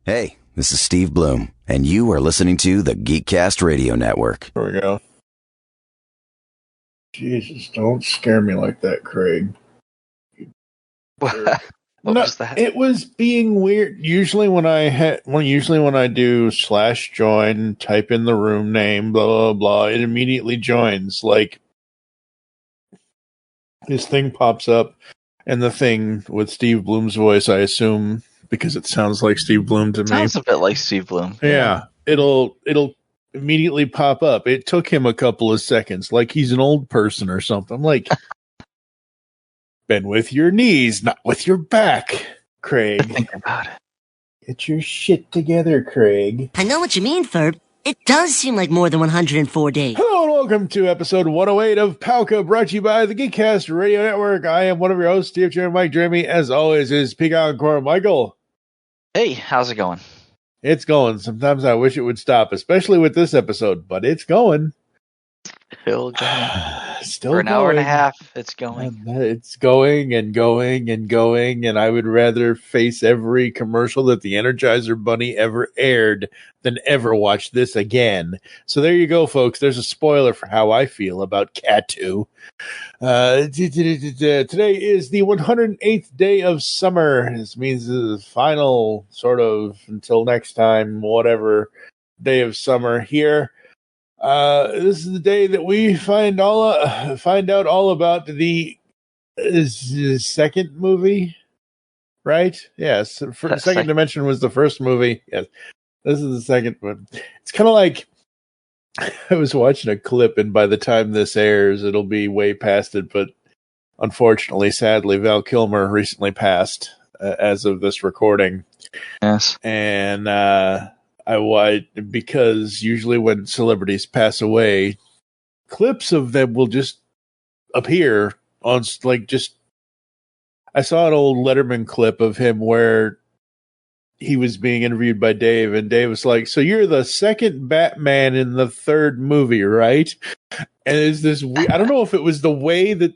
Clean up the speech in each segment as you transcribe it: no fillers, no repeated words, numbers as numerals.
Hey, this is Steve Bloom, and you are listening to the Geekcast Radio Network. There we go. Jesus, don't scare me like that, Craig. What was that? It was being weird. Usually when I do /join, type in the room name, blah blah blah, it immediately joins. Like this thing pops up, and the thing with Steve Bloom's voice, I assume, because it sounds like Steve Bloom to me. Sounds a bit like Steve Bloom. Yeah, it'll immediately pop up. It took him a couple of seconds, like he's an old person or something. I'm like, bend with your knees, not with your back, Craig. Think about it. Get your shit together, Craig. I know what you mean, Ferb. It does seem like more than 104 days. Hello and welcome to episode 108 of PecanCtMichael, brought to you by the Geekcast Radio Network. I am one of your hosts, TFG1Mike. Joining me, as always, is PecanCtMichael. Hey, how's it going? It's going. Sometimes I wish it would stop, especially with this episode, but it's going. Still going. Still For an going. hour and a half, it's going. It's going and going and going, and I would rather face every commercial that the Energizer Bunny ever aired than ever watch this again. So there you go, folks. There's a spoiler for how I feel about Cat 2. Today is the 108th day of summer. This means the final, sort of, until next time, whatever, day of summer here. This is the day that we find out all about the second movie, right? Yes, Second Dimension was the first movie. Yes, this is the second one. It's kind of like I was watching a clip, and by the time this airs, it'll be way past it. But unfortunately, sadly, Val Kilmer recently passed as of this recording. Yes, and because usually when celebrities pass away, clips of them will just appear on, like, just. I saw an old Letterman clip of him where he was being interviewed by Dave, and Dave was like, "So you're the second Batman in the third movie, right?" And it's this weird, I don't know if it was the way the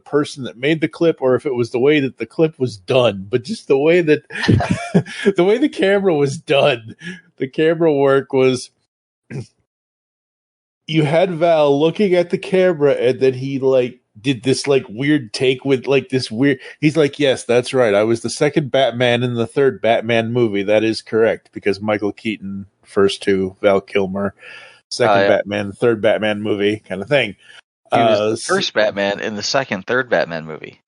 person that made the clip, or if it was the way that the clip was done, but just the way that the way the camera was done, the camera work was, you had Val looking at the camera, and then he did this weird take with this weird, he's like, "Yes, that's right. I was the second Batman in the third Batman movie. That is correct." Because Michael Keaton, first two, Val Kilmer, second Batman, third Batman movie, kind of thing. He was the first Batman in the third Batman movie.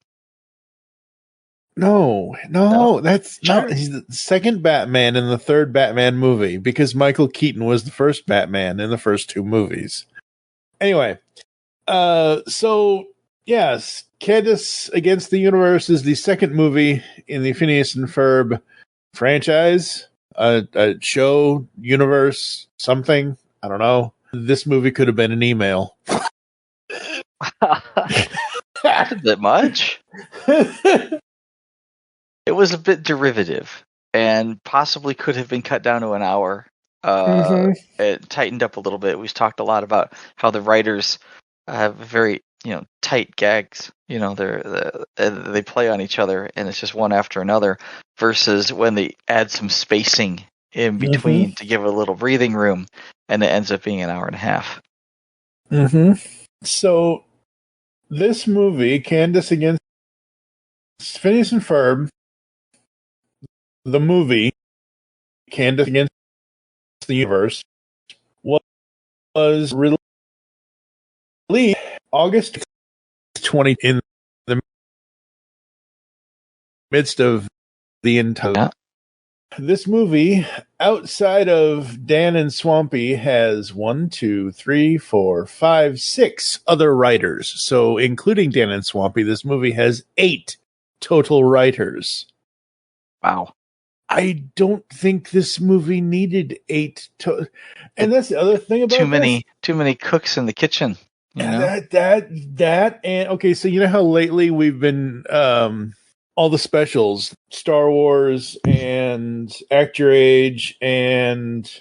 No, that's not. He's the second Batman in the third Batman movie, because Michael Keaton was the first Batman in the first two movies. Anyway, so yes, Candace Against the Universe is the second movie in the Phineas and Ferb franchise, a show, universe, something. I don't know. This movie could have been an email. Not a bit much. It was a bit derivative, and possibly could have been cut down to an hour. It tightened up a little bit. We've talked a lot about how the writers have very, tight gags. They play on each other, and it's just one after another. Versus when they add some spacing in between to give a little breathing room, and it ends up being an hour and a half. So this movie, Candace Against Phineas and Ferb, the movie Candace Against the Universe, was released August 20 in the midst of the entire. Yeah. This movie, outside of Dan and Swampy, has 6 other writers. So, including Dan and Swampy, this movie has 8 total writers. Wow. I don't think this movie needed 8. And that's the other thing about too many cooks in the kitchen. That and okay. So you know how lately we've been all the specials, Star Wars and Act Your Age and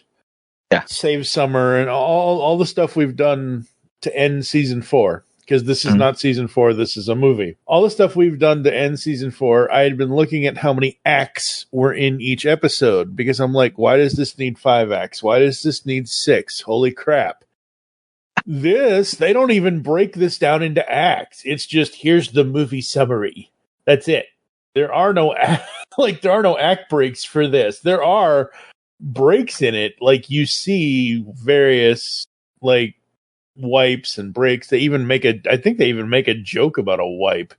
Save Summer and all the stuff we've done to end season 4. because this is not season 4. This is a movie. All the stuff we've done to end season 4, I had been looking at how many acts were in each episode, because I'm like, why does this need 5 acts? Why does this need 6? Holy crap. They don't even break this down into acts. It's just, here's the movie summary. That's it. There are no act breaks for this. There are breaks in it. Like, you see various like wipes and breaks. I think they even make a joke about a wipe.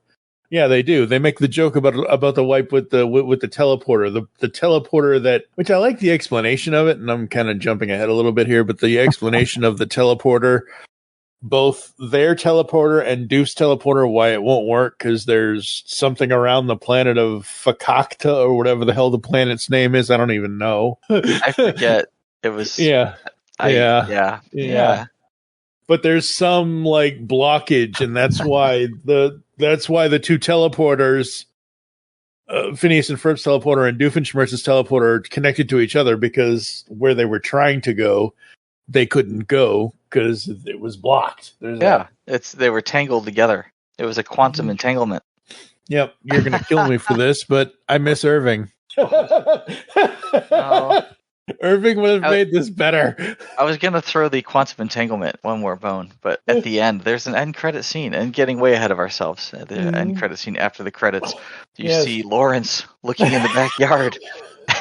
Yeah, they do. They make the joke about the wipe with the teleporter. The teleporter that, which I like the explanation of it, and I'm kind of jumping ahead a little bit here, but the explanation of the teleporter, both their teleporter and Doof's teleporter, why it won't work, because there's something around the planet of Fakakta, or whatever the hell the planet's name is. I don't even know. I forget. It was yeah. But there's some like blockage, and that's why the 2 teleporters, Phineas and Ferb's teleporter and Doofenshmirtz's teleporter, are connected to each other, because where they were trying to go, they couldn't go because it was blocked. They were tangled together. It was a quantum entanglement. Yep, you're gonna kill me for this, but I miss Irving. Oh. Irving would have made this better. I was going to throw the quantum entanglement one more bone, but at the end, there's an end credit scene, and getting way ahead of ourselves. The end credit scene after the credits, you see Lawrence looking in the backyard,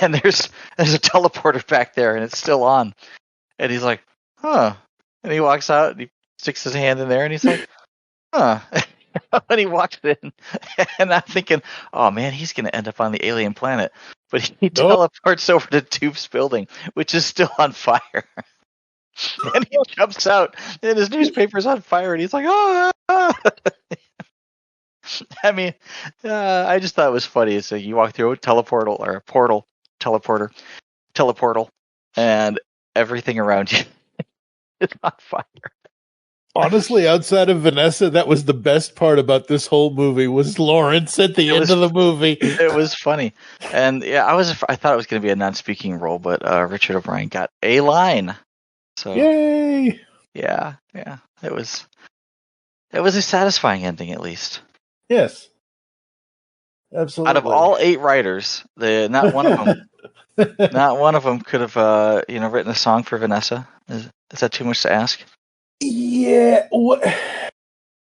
and there's a teleporter back there, and it's still on. And he's like, huh. And he walks out, and he sticks his hand in there, and he's like, huh. And he walks in, and I'm thinking, oh man, he's going to end up on the alien planet. But he teleports over to Doof's building, which is still on fire. And he jumps out, and his newspaper's on fire, and he's like, oh! I mean, I just thought it was funny. So you walk through a teleportal, and everything around you is on fire. Honestly, outside of Vanessa, that was the best part about this whole movie, was Lawrence at the end of the movie. It was funny. And yeah, I thought it was going to be a non-speaking role, but Richard O'Brien got a line. So yay! Yeah. It was a satisfying ending, at least. Yes. Absolutely. Out of all 8 writers, not one of them could have written a song for Vanessa. Is that too much to ask? Yeah.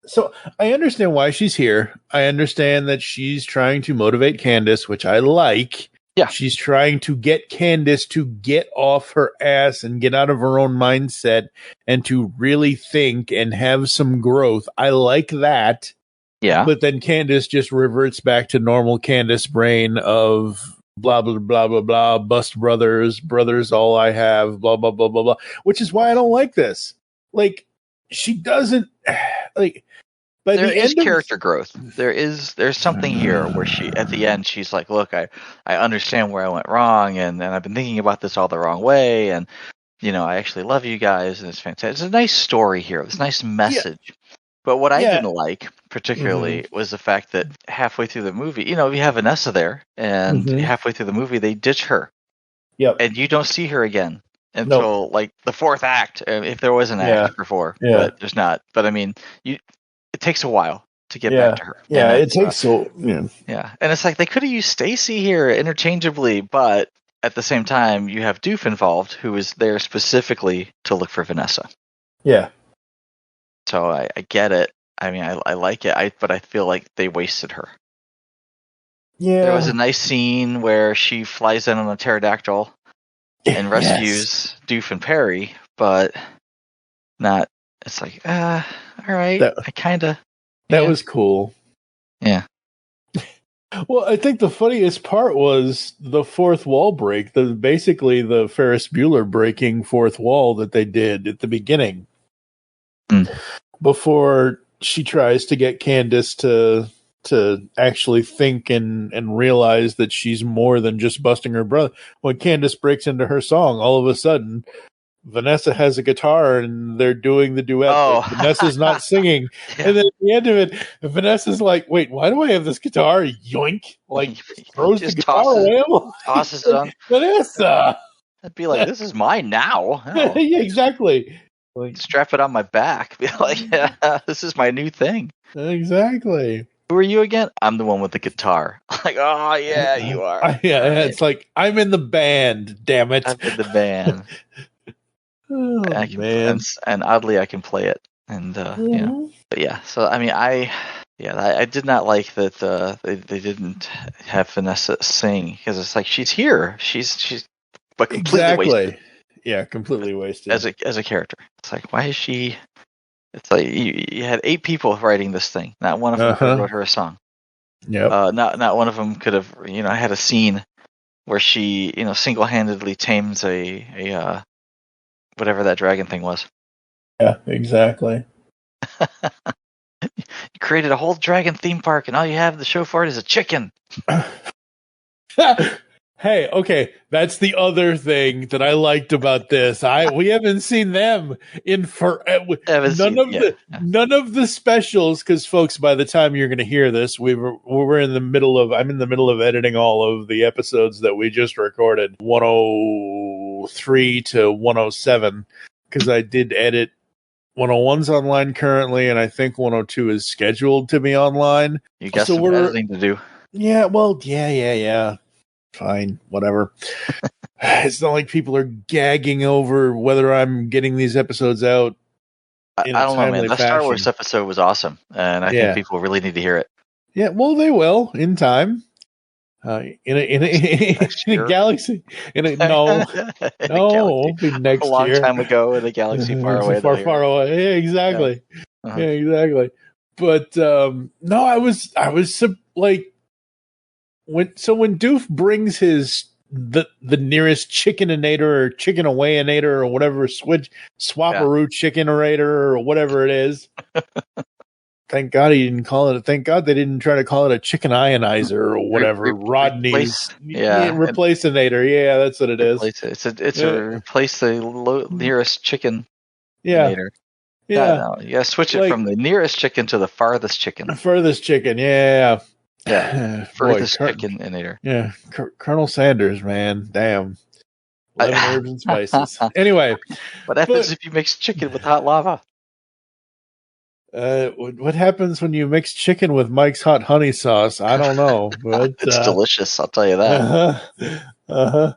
So I understand why she's here. I understand that she's trying to motivate Candace, which I like. Yeah. She's trying to get Candace to get off her ass and get out of her own mindset and to really think and have some growth. I like that. Yeah. But then Candace just reverts back to normal Candace brain of blah, blah, blah, blah, blah, bust brothers all I have, blah, blah, blah, blah, blah, which is why I don't like this. Like, she doesn't like. By there the is end character growth. There's something here where she, at the end, she's like, look, I understand where I went wrong, and I've been thinking about this all the wrong way, and I actually love you guys, and it's fantastic. It's a nice story here. It's a nice message. Yeah. But what I didn't like particularly was the fact that halfway through the movie, you have Vanessa there, and halfway through the movie they ditch her. Yep. And you don't see her again until like the 4th act, if there was an act before, but there's not. But I mean, it takes a while to get back to her. Yeah, it takes so. Yeah, and it's like they could have used Stacy here interchangeably, but at the same time, you have Doof involved, who is there specifically to look for Vanessa. Yeah. So I get it. I mean, I like it. But I feel like they wasted her. Yeah. There was a nice scene where she flies in on a pterodactyl and rescues Doof and Perry, but not. It's like, all right. That was cool. Yeah. Well, I think the funniest part was the 4th wall break. Basically the Ferris Bueller breaking 4th wall that they did at the beginning. Before she tries to get Candace to actually think and realize that she's more than just busting her brother. When Candace breaks into her song, all of a sudden Vanessa has a guitar and they're doing the duet. Oh. Vanessa's not singing. Yeah. And then at the end of it, Vanessa's like, wait, why do I have this guitar? Yoink. Like, throws the guitar away. Tosses it on. Vanessa. I'd be like, this is mine now. Oh. Yeah, exactly. Like, strap it on my back. Be like, yeah, this is my new thing. exactly. Who are you again? I'm the one with the guitar. Like, oh yeah, you are. Yeah, Right. it's like I'm in the band. Damn it! I'm in the band. Oh I can, man. and oddly, I can play it. And but yeah. So I mean, I did not like that they didn't have Vanessa sing, because it's like she's here, she's but completely wasted. Yeah, completely wasted as a character. It's like, why is she? It's like you had 8 people writing this thing. Not one of them could have wrote her a song. Yep. Not one of them could have had a scene where she single-handedly tames a whatever that dragon thing was. Yeah, exactly. You created a whole dragon theme park, and all you have to show for it is a chicken. Hey, okay, that's the other thing that I liked about this. We haven't seen them in forever. None of the specials, because folks, by the time you're going to hear this, we're in the middle of. I'm in the middle of editing all of the episodes that we just recorded, 103 to 107, because I did edit. 101's online currently, and I think 102 is scheduled to be online. You got some editing to do. Yeah, well, yeah. Fine, whatever. It's not like people are gagging over whether I'm getting these episodes out. I don't know, man. The Star Wars episode was awesome, and I think people really need to hear it. Yeah, well, they will in time. In a galaxy. No, it won't be next year. A long time ago in a galaxy far away. Far away. Yeah, exactly. Yeah, yeah, exactly. But no, I was like. When Doof brings the nearest chickeninator or chicken-away-inator or whatever, swap-a-roo chicken-orator or whatever it is. Thank God he didn't call it. Thank God they didn't try to call it a chicken ionizer or whatever. Rodney's replace-inator. Yeah, that's what it is. It's a replace the nearest chicken. Yeah. Yeah. No. You gotta switch it from the nearest chicken to the farthest chicken. Furthest chicken. Yeah. Yeah, furthest chicken-inator. Yeah, Colonel Sanders, man, damn. 11 herbs and spices. Anyway, what happens if you mix chicken with hot lava? What happens when you mix chicken with Mike's hot honey sauce? I don't know, but it's delicious. I'll tell you that.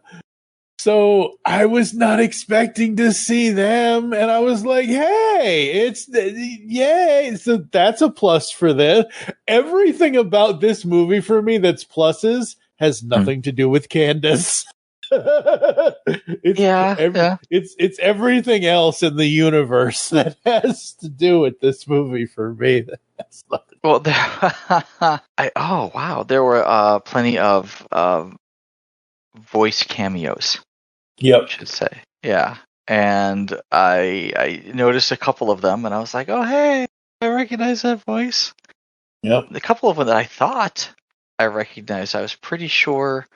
So I was not expecting to see them, and I was like, "Hey, yay!" So that's a plus for this. Everything about this movie for me that's pluses has nothing to do with Candace. It's everything else in the universe that has to do with this movie for me. Well, there were plenty of voice cameos. Yep. I should say. Yeah. And I noticed a couple of them, and I was like, oh, hey, I recognize that voice. Yep. A couple of them that I thought I recognized, I was pretty sure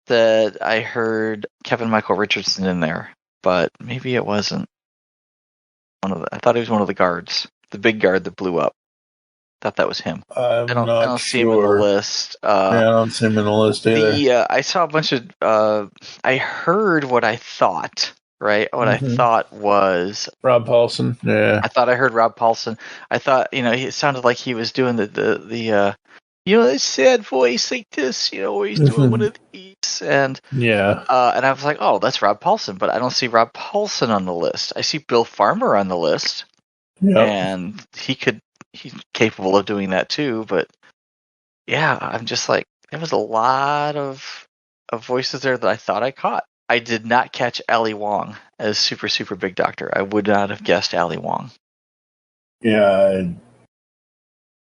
that I heard Kevin Michael Richardson in there, but maybe it wasn't. I thought he was one of the guards, the big guard that blew up. Thought that was him. I don't see him in the list. I don't see him in the list either. I saw a bunch of. I heard what I thought. Right, what I thought was Rob Paulson. Yeah, I thought I heard Rob Paulson. I thought it sounded like he was doing the sad voice like this. Where he's doing one of these, and and I was like, oh, that's Rob Paulson, but I don't see Rob Paulson on the list. I see Bill Farmer on the list, and he's capable of doing that too, but yeah, I'm just like, there was a lot of voices there that I thought I caught. I did not catch Ali Wong as Super Super Big Doctor. I would not have guessed Ali Wong. Yeah.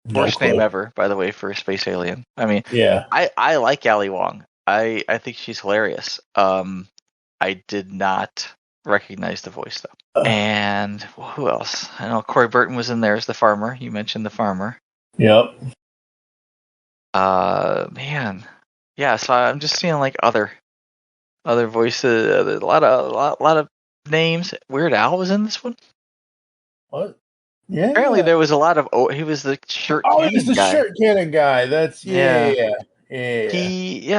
Worst name ever, by the way, for a space alien. I mean, I like Ali Wong. I think she's hilarious. I did not recognize the voice though. And who else? I know Corey Burton was in there as the farmer. You mentioned the farmer. Yep. Man. Yeah, so I'm just seeing like other voices, a lot of names. Weird Al was in this one. What? Yeah. Apparently there was a lot of he was the shirt cannon guy. Oh, he's the shirt cannon guy. That's yeah. He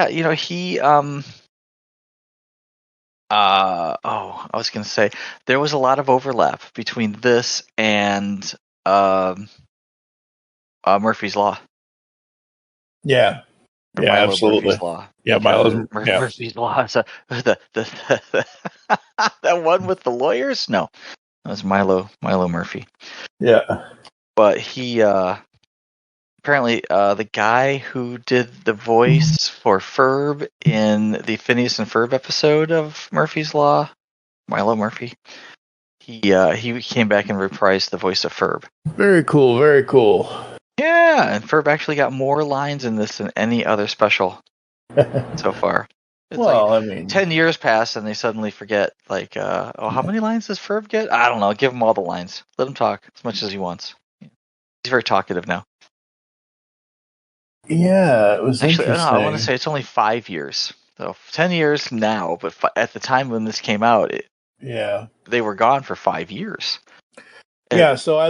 I was going to say there was a lot of overlap between this and Murphy's Law. Yeah. Or Yeah, Milo absolutely. Murphy's Law. Yeah, Milo's. Yeah. Murphy's Law. So the that one with the lawyers? No, that was Milo Murphy. Yeah. But he apparently the guy who did the voice for Ferb in the Phineas and Ferb episode of Murphy's Law, Milo Murphy, he came back and reprised the voice of Ferb. Very cool. Very cool. Yeah, and Ferb actually got more lines in this than any other special so far. It's Well, like I mean, 10 years pass and they suddenly forget, like, how many lines does Ferb get? I don't know. Give him all the lines. Let him talk as much as he wants. He's very talkative now. yeah, it was Actually, interesting. I want to say it's only 5 years. So 10 years now, but at the time when this came out, they were gone for 5 years. Yeah, so I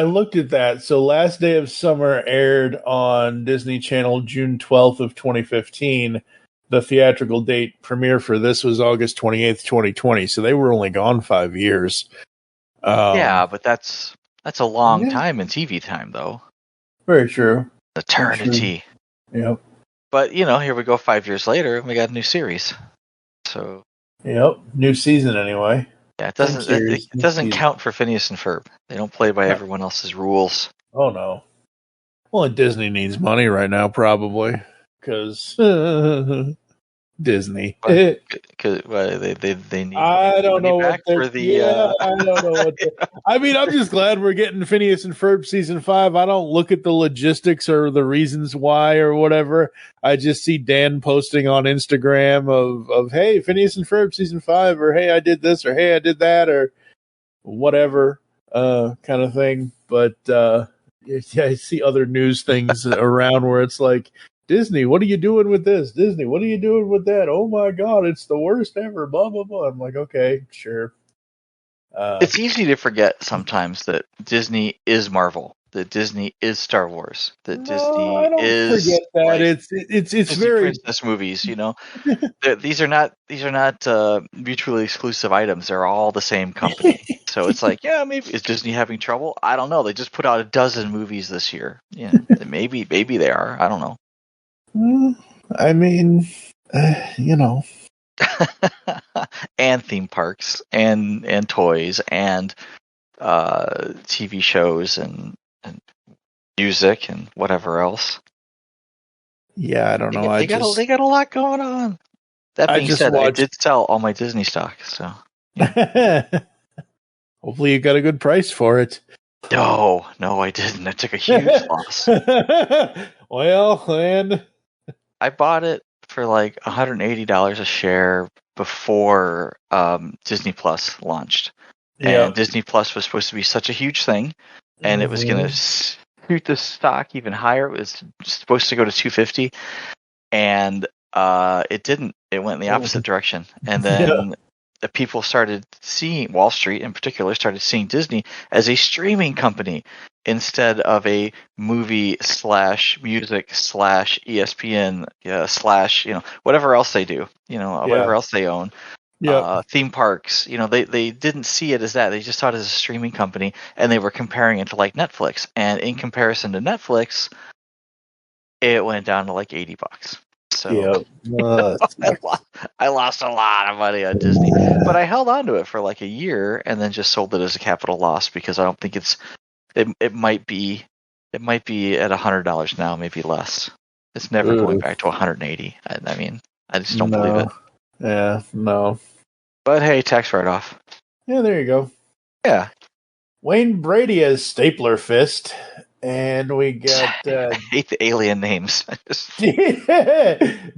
looked at that. So Last Day of Summer aired on Disney Channel June 12th of 2015. The theatrical date premiere for this was August 28th, 2020. So they were only gone 5 years. Yeah, but that's a long time in TV time, though. Very true. Eternity. Yep. But, here we go 5 years later, and we got a new series. So. Yep. New season, anyway. Yeah, it doesn't count for Phineas and Ferb. They don't play by everyone else's rules. Oh, no. Well, Disney needs money right now, probably. Because Disney. Because they need. I don't know what for the. I don't know what. I mean, I'm just glad we're getting Phineas and Ferb season 5. I don't look at the logistics or the reasons why or whatever. I just see Dan posting on Instagram of hey, Phineas and Ferb season 5, or hey, I did this, or hey, I did that, or whatever kind of thing. But yeah, I see other news things around where it's like, Disney, what are you doing with this? Disney, what are you doing with that? Oh my God, it's the worst ever, blah, blah, blah. I'm like, okay, sure. It's easy to forget sometimes that Disney is Marvel, that Disney is Star Wars, that Disney is. Forget that. Like, it's Disney very princess movies, These are not mutually exclusive items. They're all the same company. So it's like, yeah, maybe is Disney having trouble? I don't know. They just put out 12 movies this year. Yeah, maybe they are. I don't know. I mean, and theme parks and toys and TV shows and music and whatever else. Yeah, I don't know. They got a lot going on. That being said, I did sell all my Disney stock, so yeah. Hopefully you got a good price for it. No, I didn't. I took a huge loss. Well, and I bought it for like $180 a share before Disney Plus launched. And Disney Plus was supposed to be such a huge thing, and it was going to shoot the stock even higher. It was supposed to go to $250, and it didn't. It went in the opposite direction. And then the people started seeing, Wall Street in particular, started seeing Disney as a streaming company instead of a movie / music / ESPN / whatever else they do, whatever else they own. Theme parks, they didn't see it as that. They just saw it as a streaming company, and they were comparing it to like Netflix. And in comparison to Netflix, it went down to like $80. So I lost a lot of money on Disney, but I held on to it for like a year and then just sold it as a capital loss because I don't think it might be at $100 now, maybe less. It's never going back to 180. I mean, I just don't believe it. Yeah, no. But hey, tax write-off. Yeah, there you go. Yeah. Wayne Brady as Stapler Fist, and we got I hate the alien names.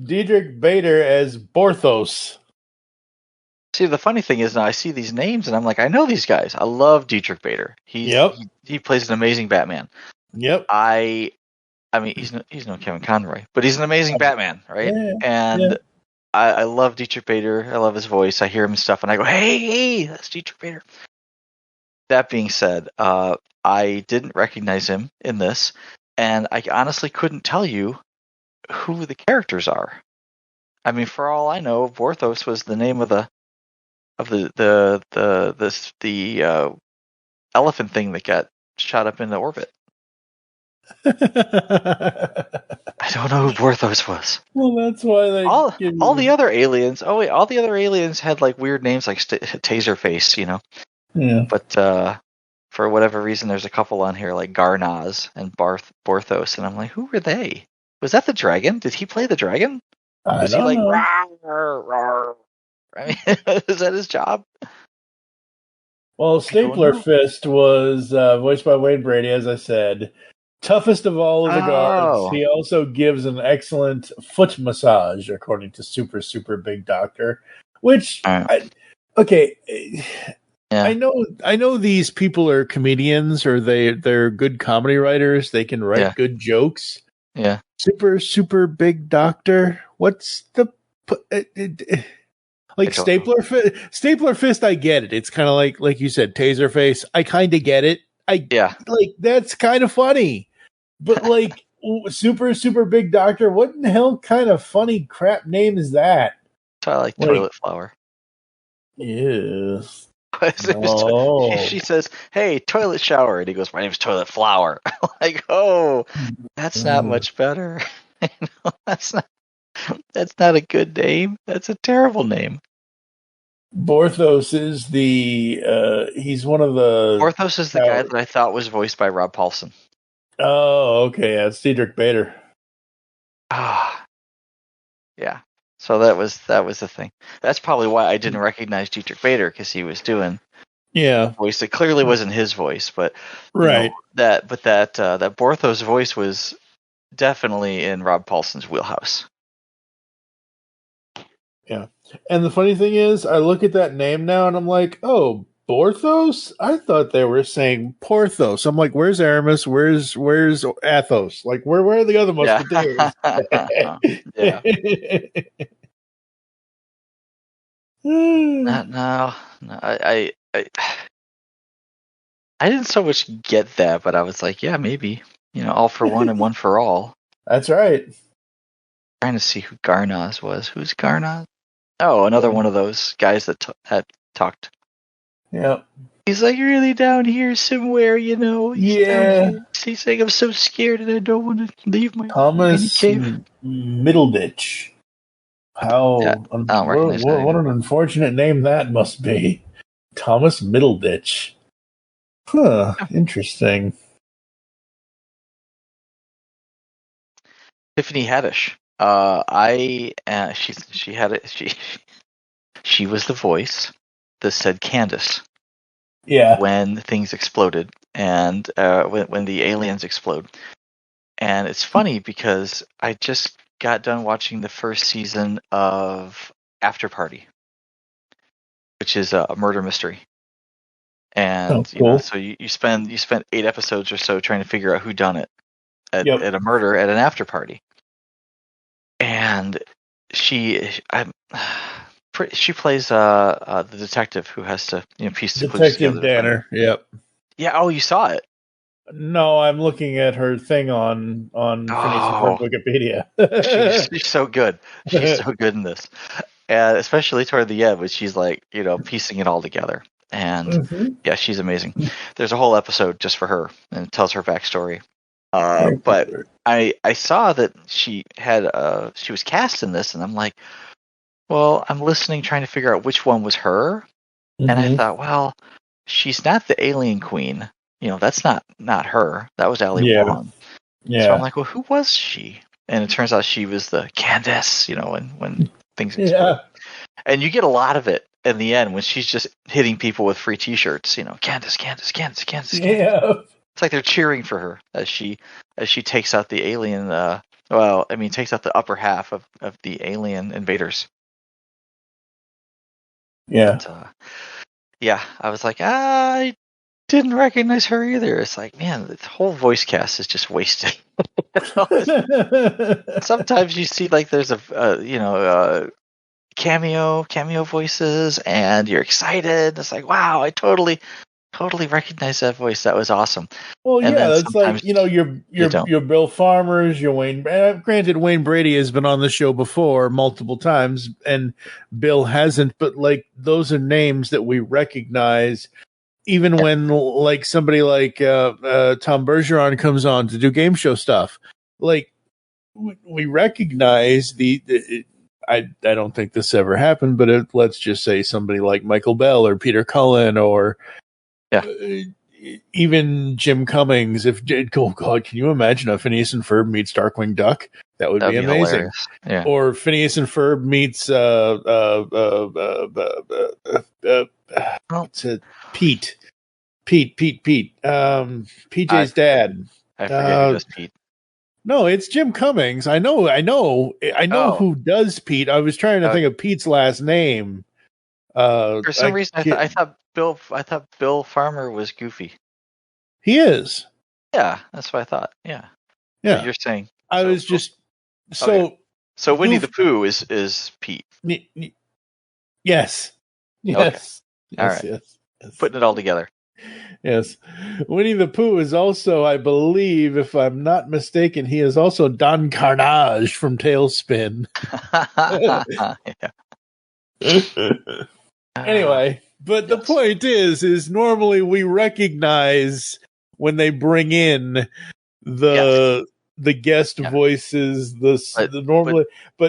Diedrich Bader as Borthos. See, the funny thing is, now I see these names, and I'm like, I know these guys. I love Diedrich Bader. He plays an amazing Batman. Yep. I mean, he's no Kevin Conroy, but he's an amazing Batman, right? And I love Diedrich Bader. I love his voice. I hear him and stuff, and I go, hey, that's Diedrich Bader. That being said, I didn't recognize him in this, and I honestly couldn't tell you who the characters are. I mean, for all I know, Borthos was the name of the the elephant thing that got shot up into orbit. I don't know who Borthos was. Well, that's why they all the other aliens. Oh wait, all the other aliens had like weird names like Taserface, you know. Yeah. But for whatever reason, there's a couple on here like Garnaz and Borthos, and I'm like, who were they? Was that the dragon? Did he play the dragon? I Was he don't like, know. rawr, rawr? I mean, is that his job? Well, Stapler Fist was voiced by Wayne Brady, as I said. Toughest of all of the guards. He also gives an excellent foot massage, according to Super Big Doctor. Which, okay, I know these people are comedians, or they're good comedy writers. They can write good jokes. Yeah. Super Big Doctor. What's the like Stapler Fist? I get it. It's kind of like you said, Taserface. I kind of get it. Like that's kind of funny. But like super Big Doctor, what in the hell kind of funny crap name is that? So I like Toilet Flower. Yes. She says, "Hey, toilet shower," and he goes, "My name's Toilet Flower." Like, oh, that's not much better. That's not a good name. That's a terrible name. Borthos is he's one of the. Borthos is the guy that I thought was voiced by Rob Paulson. Oh, okay. Yeah, it's Diedrich Bader. Yeah. So that was the thing. That's probably why I didn't recognize Diedrich Bader, because he was doing a voice that clearly wasn't his voice, but right. That Borthos voice was definitely in Rob Paulson's wheelhouse. Yeah. And the funny thing is, I look at that name now and I'm like, oh, Borthos? I thought they were saying Porthos. I'm like, where's Aramis? Where's Athos? Like, where are the other Musketeers? No. I didn't so much get that, but I was like, yeah, maybe. All for one and one for all. That's right. Trying to see who Garnaz was. Who's Garnaz? Oh, another one of those guys that talked. Yeah. He's like really down here somewhere, He's He's saying, I'm so scared and I don't want to leave my Thomas cave. Middleditch. What an unfortunate name that must be. Thomas Middleditch. Huh. Interesting. Tiffany Haddish. She was the voice that said Candace. Yeah. When things exploded and when the aliens explode. And it's funny because I just got done watching the first season of After Party, which is a murder mystery. And cool. So you spend 8 episodes or so trying to figure out who done it at a murder at an after party. And she plays the detective who has to piece the clues together. Detective Danner. Yep. Yeah. Oh, you saw it. No, I'm looking at her thing on Phineas and Ferb Wikipedia. She's so good. She's so good in this, and especially toward the end when she's like, piecing it all together. And yeah, she's amazing. There's a whole episode just for her, and it tells her backstory. But I saw that she was cast in this, and I'm like, well, I'm listening, trying to figure out which one was her, and I thought, well, she's not the alien queen. That's not her. That was Ali Wong. Yeah. So I'm like, well, who was she? And it turns out she was the Candace, when things explode. Yeah. And you get a lot of it in the end when she's just hitting people with free T-shirts. Candace. Yeah. It's like they're cheering for her as she takes out the alien. Takes out the upper half of the alien invaders. Yeah. But, I was like, I didn't recognize her either. It's like, man, the whole voice cast is just wasted. Sometimes you see like there's a cameo voices, and you're excited. It's like, wow, I totally totally recognize that voice. That was awesome. Well, And yeah, then that's like, your Bill Farmers, your Wayne. Granted, Wayne Brady has been on the show before multiple times, and Bill hasn't. But like, those are names that we recognize, even when like somebody like Tom Bergeron comes on to do game show stuff. Like, we recognize I don't think this ever happened, but let's just say somebody like Michael Bell or Peter Cullen or even Jim Cummings. Oh God, can you imagine if Phineas and Ferb meets Darkwing Duck? That'd be amazing. Yeah. Or Phineas and Ferb meets what's it? Pete. PJ's dad. I forget who does Pete. No, it's Jim Cummings. I know who does Pete. I was trying to think of Pete's last name. For some reason, I thought Bill Farmer was Goofy. He is. Yeah, that's what I thought. Yeah. But you're saying. I was just so. Okay. So Winnie the Pooh is Pete. Yes. Okay. All right. Yes. Putting it all together. Yes. Winnie the Pooh is also, I believe, if I'm not mistaken, he is also Don Carnage from Tailspin. Anyway, but the point is normally we recognize when they bring in the guest voices, but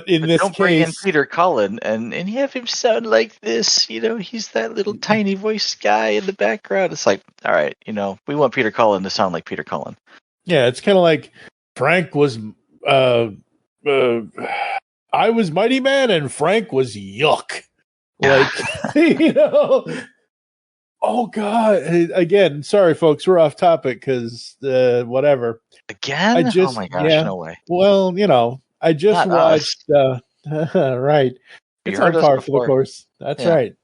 in this don't case, bring in Peter Cullen and have him sound like this. He's that little tiny voice guy in the background. It's like, all right, we want Peter Cullen to sound like Peter Cullen. Yeah, it's kind of like Frank was. I was Mighty Man and Frank was Yuck. Like, oh God! Again, sorry, folks, we're off topic because whatever. Again? Oh my gosh, no way. Well, I just watched. Right, it's on par for the course. That's right.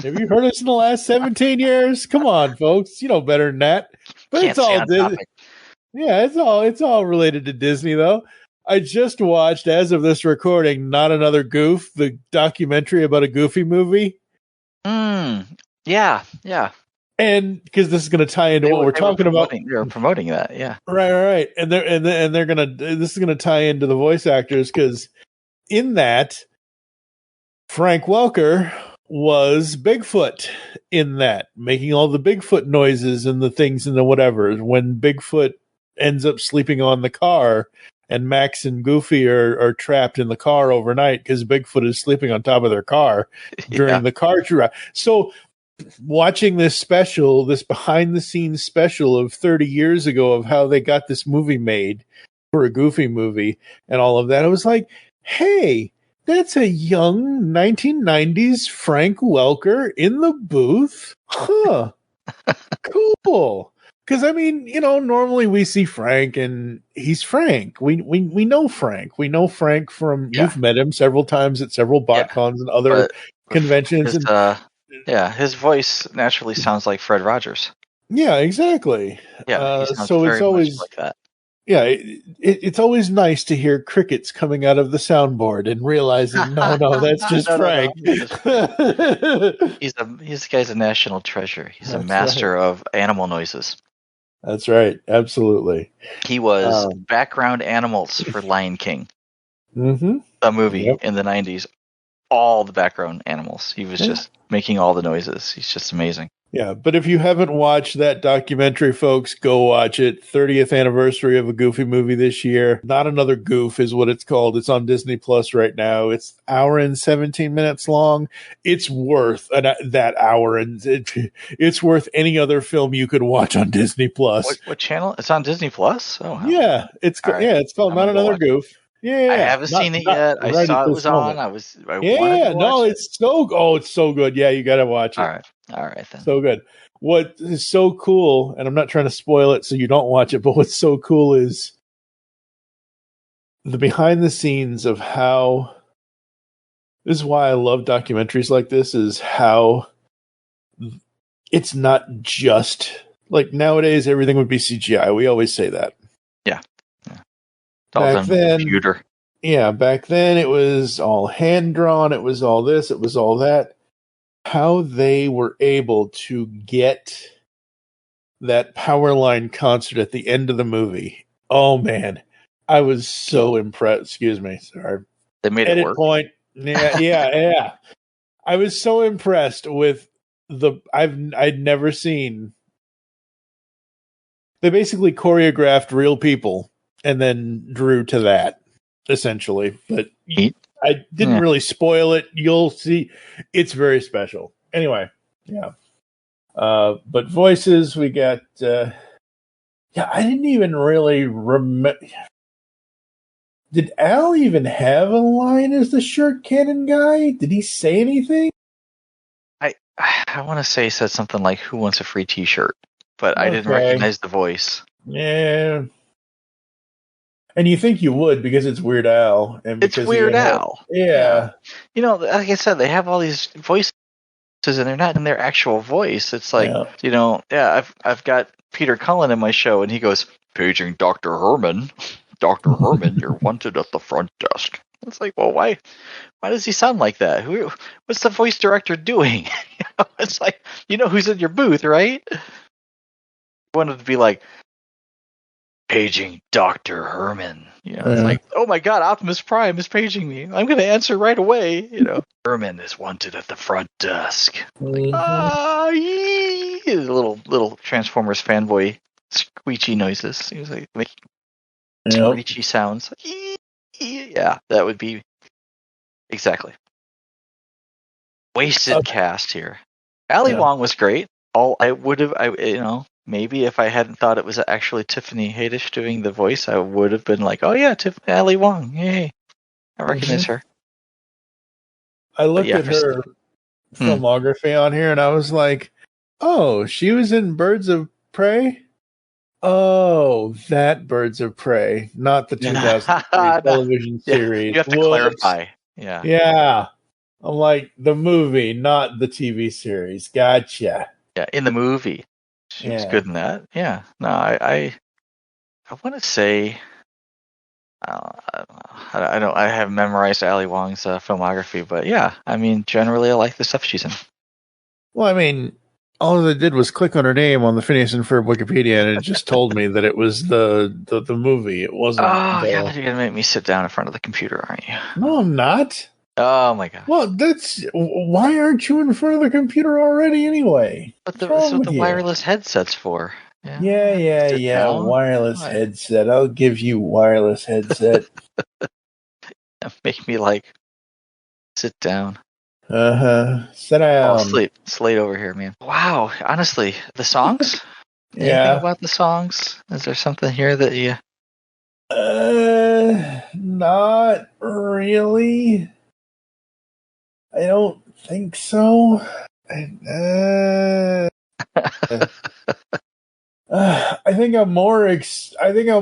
Have you heard us in the last 17 years? Come on, folks, you know better than that. But it's all Disney. Yeah, it's all related to Disney, though. I just watched, as of this recording, Not Another Goof, the documentary about a Goofy movie. Yeah. And because this is going to tie into what we're talking about, they're promoting that, yeah. Right. And they're this is going to tie into the voice actors, because in that, Frank Welker was Bigfoot in that, making all the Bigfoot noises and the things and the whatever. When Bigfoot ends up sleeping on the car, and Max and Goofy are trapped in the car overnight because Bigfoot is sleeping on top of their car during the car ride. So watching this behind-the-scenes special of 30 years ago of how they got this movie made for a Goofy movie and all of that, I was like, hey, that's a young 1990s Frank Welker in the booth. Huh. Cool. Because, normally we see Frank and he's Frank. We know Frank. We know Frank from, you've met him several times at several BotCons and other conventions. His voice naturally sounds like Fred Rogers. Yeah, exactly. Yeah, so it's always like that. Yeah, it's always nice to hear crickets coming out of the soundboard and realizing, no, that's just Frank. This guy's a national treasure. He's a master of animal noises. That's right. Absolutely. He was background animals for Lion King. Mm-hmm. A movie in the 90s. All the background animals. He was just making all the noises. He's just amazing. Yeah, but if you haven't watched that documentary, folks, go watch it. 30th anniversary of a Goofy movie this year. Not Another Goof is what it's called. It's on Disney Plus right now. It's an hour and 17 minutes long. It's worth that hour, and it's worth any other film you could watch on Disney Plus. What channel? It's on Disney Plus? Oh, wow. Yeah, it's called Not Another Goof. Yeah, I haven't seen it yet. I saw it was on. It's so good. Yeah, you got to watch it. All right then. So good. What is so cool, and I'm not trying to spoil it so you don't watch it, but what's so cool is the behind the scenes of how. This is why I love documentaries like this. Is how it's not just like nowadays everything would be CGI. We always say that. Yeah. Back then, computer. Yeah, back then it was all hand drawn. It was all this. It was all that. How they were able to get that Powerline concert at the end of the movie. Oh man, I was so impressed. Excuse me, sorry. They made it work. Point. Yeah. I was so impressed with I'd never seen. They basically choreographed real people and then drew to that, essentially. But I didn't really spoil it. You'll see. It's very special. Anyway, yeah. But voices, we got... I didn't even really remember... Did Al even have a line as the shirt cannon guy? Did he say anything? I want to say he said something like, "Who wants a free T-shirt?" But I didn't recognize the voice. Yeah. And you think you would because it's Weird Al. And it's Weird Al. Yeah. You know, like I said, they have all these voices and they're not in their actual voice. It's like, I've got Peter Cullen in my show and he goes, "Paging Dr. Herman. Dr. Herman, you're wanted at the front desk." It's like, well, why does he sound like that? What's the voice director doing? It's like, who's in your booth, right? I wanted to be like, "Paging Dr. Herman." It's like, oh my God, Optimus Prime is paging me. I'm going to answer right away. Herman is wanted at the front desk. Little Transformers fanboy squeechy noises. He was like making screechy sounds. Yeah, that would be exactly. Wasted cast here. Ali Wong was great. I would have, maybe if I hadn't thought it was actually Tiffany Haddish doing the voice, I would have been like, "Oh yeah, Ali Wong, yay! I recognize her." I looked at her filmography on here, and I was like, "Oh, she was in Birds of Prey." Oh, that Birds of Prey, not the 2003 television series. You have to clarify. Yeah. Yeah. I'm like, the movie, not the TV series. Gotcha. Yeah, in the movie. She was good in that. Yeah. No, I want to say, I don't. I haven't memorized Ali Wong's filmography, but yeah, I mean, generally, I like the stuff she's in. Well, I mean, all I did was click on her name on the Phineas and Ferb Wikipedia, and it just told me that it was the movie. It wasn't. Oh, God, you're gonna make me sit down in front of the computer, aren't you? No, I'm not. Oh my God. Well, why aren't you in front of the computer already anyway? But that's what the wireless headset's for. Yeah. Wireless headset. I'll give you wireless headset. Make me sit down. Sit down. I'll slate over here, man. Wow. Honestly, the songs? Anything about the songs? Is there something here that you... Not really. I don't think so. I think I'm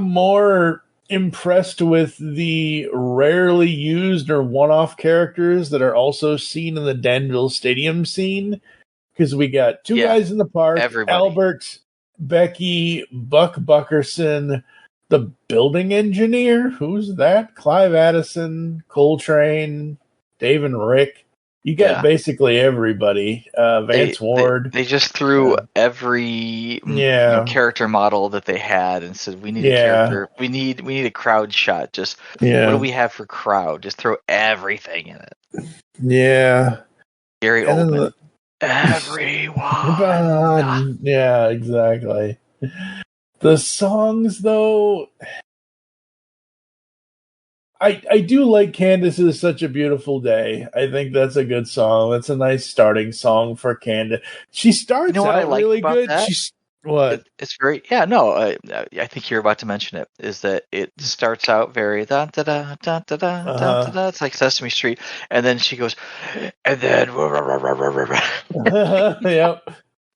more impressed with the rarely used or one-off characters that are also seen in the Danville Stadium scene. Because we got two guys in the park, Albert, Becky, Buck Buckerson, the building engineer. Who's that? Clive Addison, Coltrane, Dave and Rick. You got basically everybody. Vance Ward. They just threw every character model that they had and said, "We need a character. We need a crowd shot. Just what do we have for crowd? Just throw everything in it." Yeah. Gary Oldman. Everyone. Yeah, exactly. The songs, though. I do like Candace Is Such a Beautiful Day. I think that's a good song. That's a nice starting song for Candace. She starts out really good. What? It's very I think you're about to mention it. Is that it starts out very da da da da da da da da. It's like Sesame Street, and then she goes, and then yep.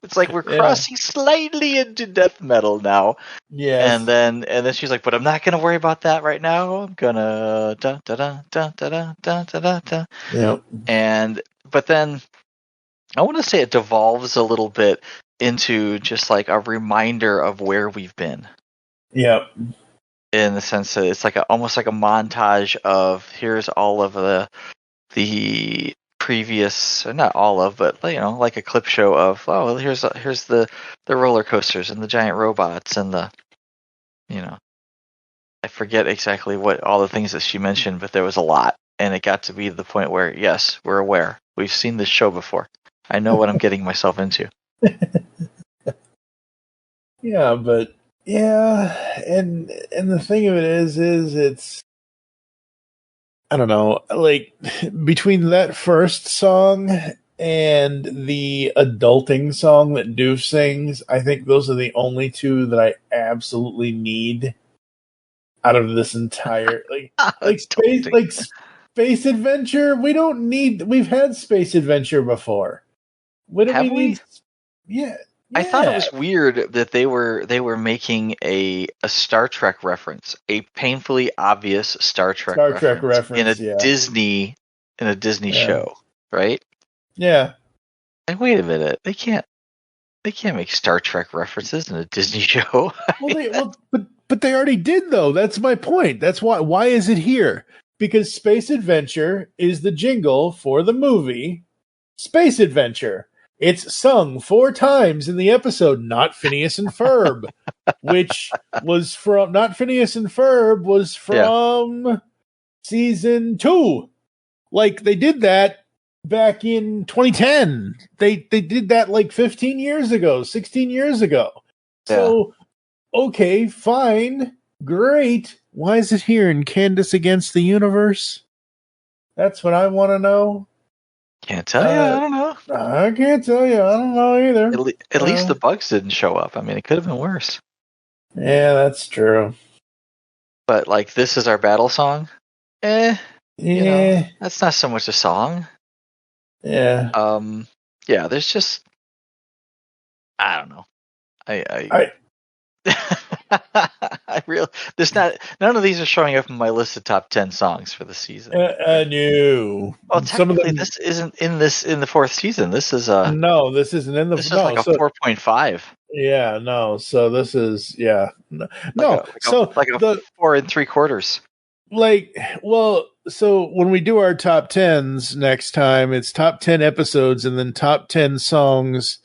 It's like we're crossing slightly into death metal now. Yeah. And then she's like, "But I'm not gonna worry about that right now. I'm gonna da da da da da da da da." Yep. But then I want to say it devolves a little bit into just like a reminder of where we've been. Yep. In the sense that it's like almost like a montage of here's all of the previous, not all of, but like a clip show of, here's the roller coasters and the giant robots and the, I forget exactly what all the things that she mentioned, but there was a lot, and it got to be the point where, yes, we're aware. We've seen this show before. I know what I'm getting myself into. Yeah, but and the thing of it is it's, I don't know, like between that first song and the adulting song that Doof sings, I think those are the only two that I absolutely need out of this entire space adventure. We've had space adventure before. What do we need? Yeah. I thought it was weird that they were making a Star Trek reference, a painfully obvious Star Trek reference in a Disney show, right? Yeah. And wait a minute, they can't make Star Trek references in a Disney show. But they already did, though. That's my point. That's why. Why is it here? Because Space Adventure is the jingle for the movie Space Adventure. It's sung 4 times in the episode Not Phineas and Ferb, which was from Not Phineas and Ferb was from season 2. Like, they did that back in 2010. They did that like 15 years ago, 16 years ago. So, okay, fine, great. Why is it here in Candace Against the Universe? That's what I want to know. Can't tell you. I don't know. I can't tell you. I don't know either. At least the bugs didn't show up. I mean, it could have been worse. Yeah, that's true. But like, this is our battle song. That's not so much a song. Yeah. There's just, I don't know. None of these are showing up in my list of top 10 songs for the season. No. Well, technically, this isn't in the 4th season. This is no, this isn't in the. This is like a 4.5. Yeah, no. So this is no. Like a 4 3/4. Like, well, so when we do our top 10s next time, it's top 10 episodes and then top 10 songs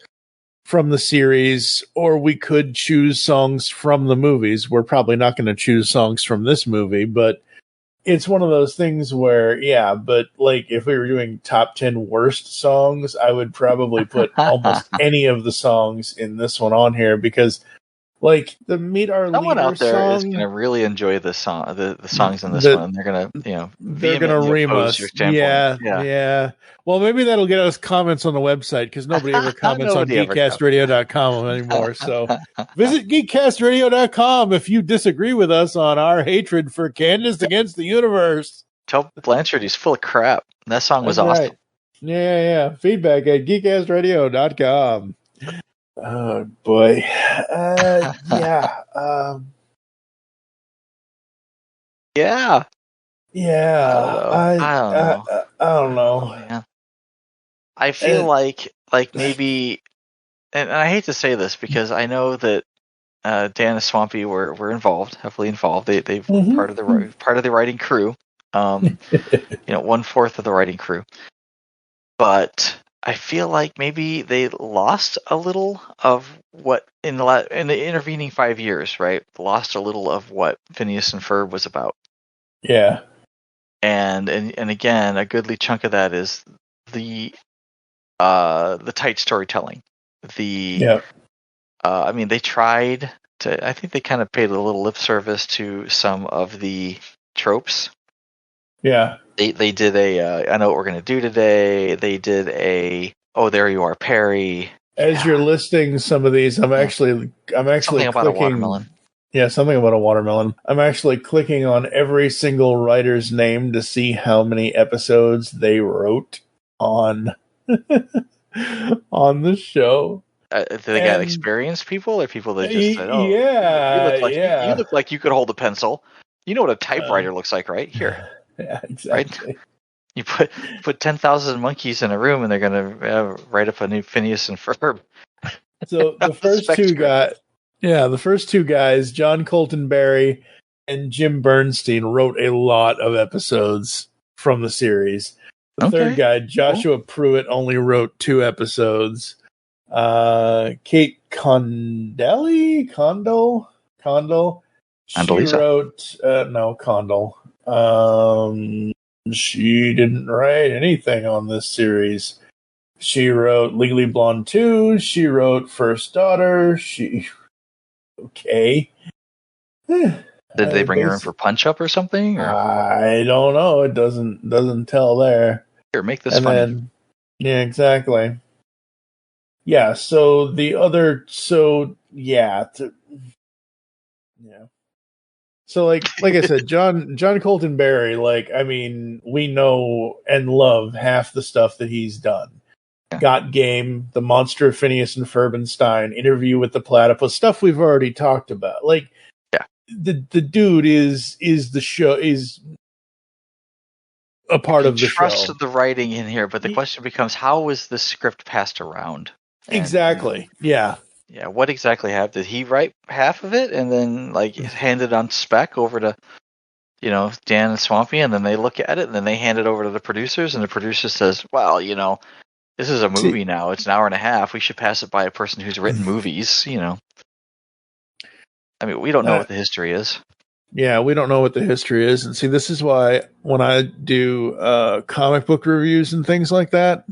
from the series, or we could choose songs from the movies. We're probably not going to choose songs from this movie, but it's one of those things where, but like if we were doing top 10 worst songs, I would probably put almost any of the songs in this one on here because like the Meet Our Someone Leader out there song, is going to really enjoy the song, the songs in this one. They're going to, they're going to ream us. Yeah. Well, maybe that'll get us comments on the website because nobody ever comments on geekcastradio.com anymore. So visit geekcastradio.com if you disagree with us on our hatred for Candace Against the Universe. Tell Blanchard he's full of crap. That song was awesome. Right. Yeah. Feedback at geekcastradio.com. Oh boy. Yeah. Yeah. I don't know. Oh, man. I feel like maybe, and I hate to say this because I know that Dan and Swampy were heavily involved. They've part of the writing crew. 1/4 of the writing crew. But I feel like maybe they lost a little of what in the intervening 5 years, right? Lost a little of what Phineas and Ferb was about. Yeah. And again, a goodly chunk of that is the tight storytelling. I mean, they tried to. I think they kind of paid a little lip service to some of the tropes. Yeah. They did I know what we're gonna do today. They did oh, there you are, Perry. As you're listing some of these, I'm actually something about clicking, a watermelon. Yeah, something about a watermelon. I'm actually clicking on every single writer's name to see how many episodes they wrote on on the show. Do they got experienced people or people that just said, "Oh, you look like you could hold a pencil. You know what a typewriter looks like, right? Here." Yeah, exactly. Right? You put 10,000 monkeys in a room, and they're gonna write up a new Phineas and Ferb. So the first two guys, John Colton Barry and Jim Bernstein, wrote a lot of episodes from the series. The third guy, Joshua Pruitt, only wrote 2 episodes. Kate Condell. She wrote Condell. She didn't write anything on this series. She wrote Legally Blonde 2. She wrote First Daughter. Okay. Did they bring her in for Punch Up or something? Or? I don't know. It doesn't tell there. Here, make this funny. Yeah, exactly. Yeah, so the other, yeah. So like I said, John Colton Barry, we know and love half the stuff that he's done. Yeah. Got Game, The Monster of Phineas and Ferb, Interview with the Platypus, stuff we've already talked about. The dude is the show, is a part of the show. Trust the writing in here, but the question becomes, how was the script passed around? Exactly. Yeah. Yeah. What exactly happened? Did he write half of it and then hand it on spec over to, Dan and Swampy, and then they look at it and then they hand it over to the producers, and the producer says, well, this is a movie now. It's an hour and a half. We should pass it by a person who's written movies, I mean, we don't know what the history is. Yeah, we don't know what the history is. And see, this is why when I do comic book reviews and things like that,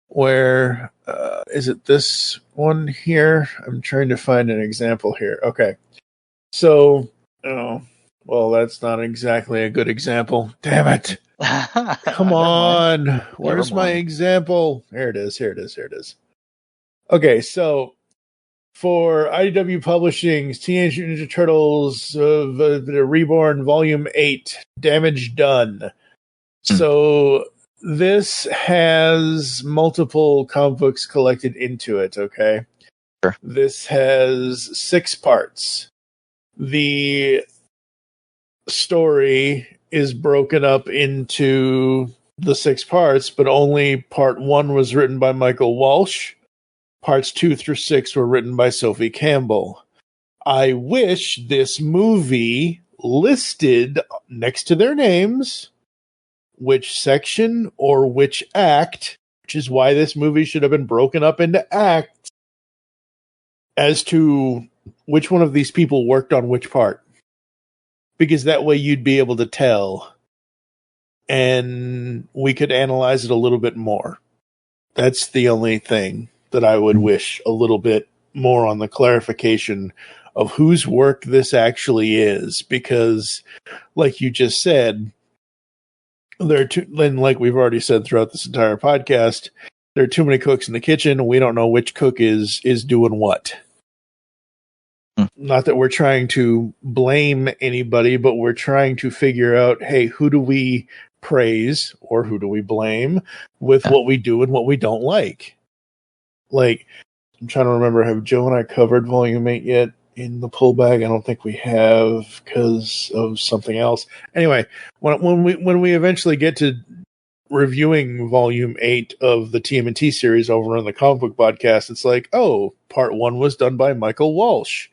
where is it this one here? I'm trying to find an example here. Okay. So, that's not exactly a good example. Damn it. Come on. Where's my example? Here it is. Okay, so for IDW Publishing's Teenage Mutant Ninja Turtles Reborn Volume 8, Damage Done. So this has multiple comic books collected into it, okay? Sure. This has 6 parts. The story is broken up into the 6 parts, but only part 1 was written by Michael Walsh. Parts 2 through 6 were written by Sophie Campbell. I wish this movie listed next to their names which section or which act, which is why this movie should have been broken up into acts, as to which one of these people worked on which part. Because that way you'd be able to tell, and we could analyze it a little bit more. That's the only thing that I would wish a little bit more on the clarification of whose work this actually is. Because, like you just said, there are and like we've already said throughout this entire podcast, there are too many cooks in the kitchen. We don't know which cook is doing what. Not that we're trying to blame anybody, but we're trying to figure out, hey, who do we praise or who do we blame with what we do and what we don't like? Like, I'm trying to remember, have Joe and I covered Volume 8 yet in the pull bag? I don't think we have because of something else. Anyway, when we eventually get to reviewing Volume 8 of the TMNT series over on the Comic Book Podcast, it's like, oh, Part 1 was done by Michael Walsh.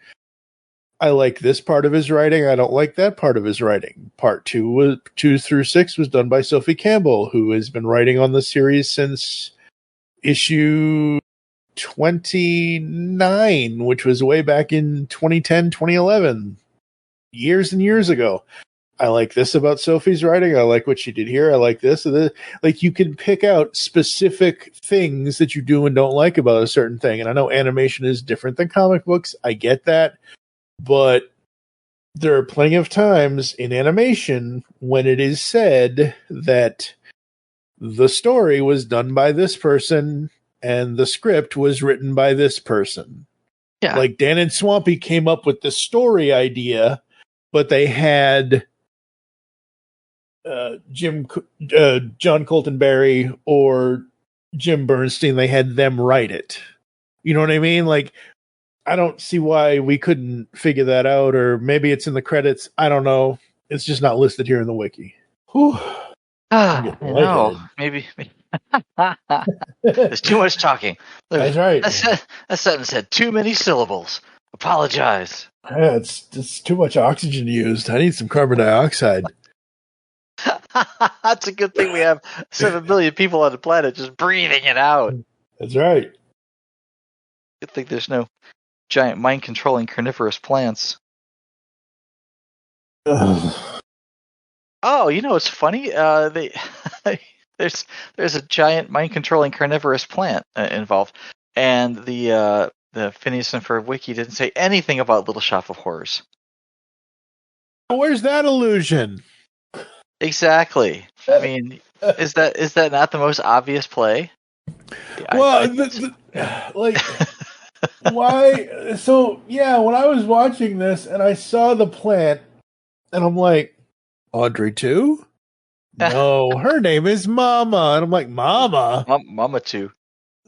I like this part of his writing. I don't like that part of his writing. Part 2 through 6 was done by Sophie Campbell, who has been writing on the series since issue 29, which was way back in 2010, 2011. Years and years ago. I like this about Sophie's writing. I like what she did here. I like this. Like, you can pick out specific things that you do and don't like about a certain thing. And I know animation is different than comic books. I get that. But there are plenty of times in animation when it is said that the story was done by this person and the script was written by this person. Yeah. Like, Dan and Swampy came up with the story idea, but they had John Colton Barry or Jim Bernstein. They had them write it. You know what I mean? Like, I don't see why we couldn't figure that out, or maybe it's in the credits. I don't know. It's just not listed here in the wiki. Whew. No, maybe. There's too much talking. That's right. That sentence had too many syllables. Apologize. Yeah, it's too much oxygen used. I need some carbon dioxide. That's a good thing we have 7 billion people on the planet just breathing it out. That's right. Good thing there's no giant mind-controlling carnivorous plants. Ugh. Oh, you know what's funny? There's a giant mind-controlling carnivorous plant involved, and the Phineas and Ferb wiki didn't say anything about Little Shop of Horrors. Where's that illusion? Exactly. I mean, is that not the most obvious play? Well, like, why? So, yeah, when I was watching this and I saw the plant, and I'm like, Audrey too? No, her name is Mama. And I'm like, Mama? Mama too.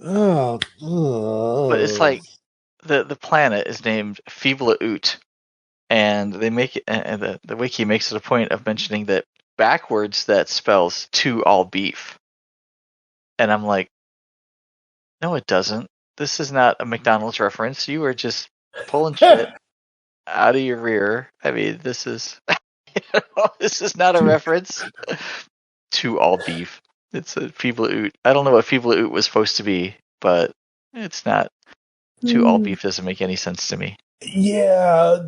Oh, But it's like the planet is named Feebla-Oot, and they make it, the wiki makes it a point of mentioning that backwards that spells to all beef. And I'm like, no, it doesn't. This is not a McDonald's reference. You are just pulling shit out of your rear. I mean, this is this is not a reference to all beef. It's a Feebla-Oot. I don't know what Feebla-Oot was supposed to be, but it's not. To all beef doesn't make any sense to me. Yeah,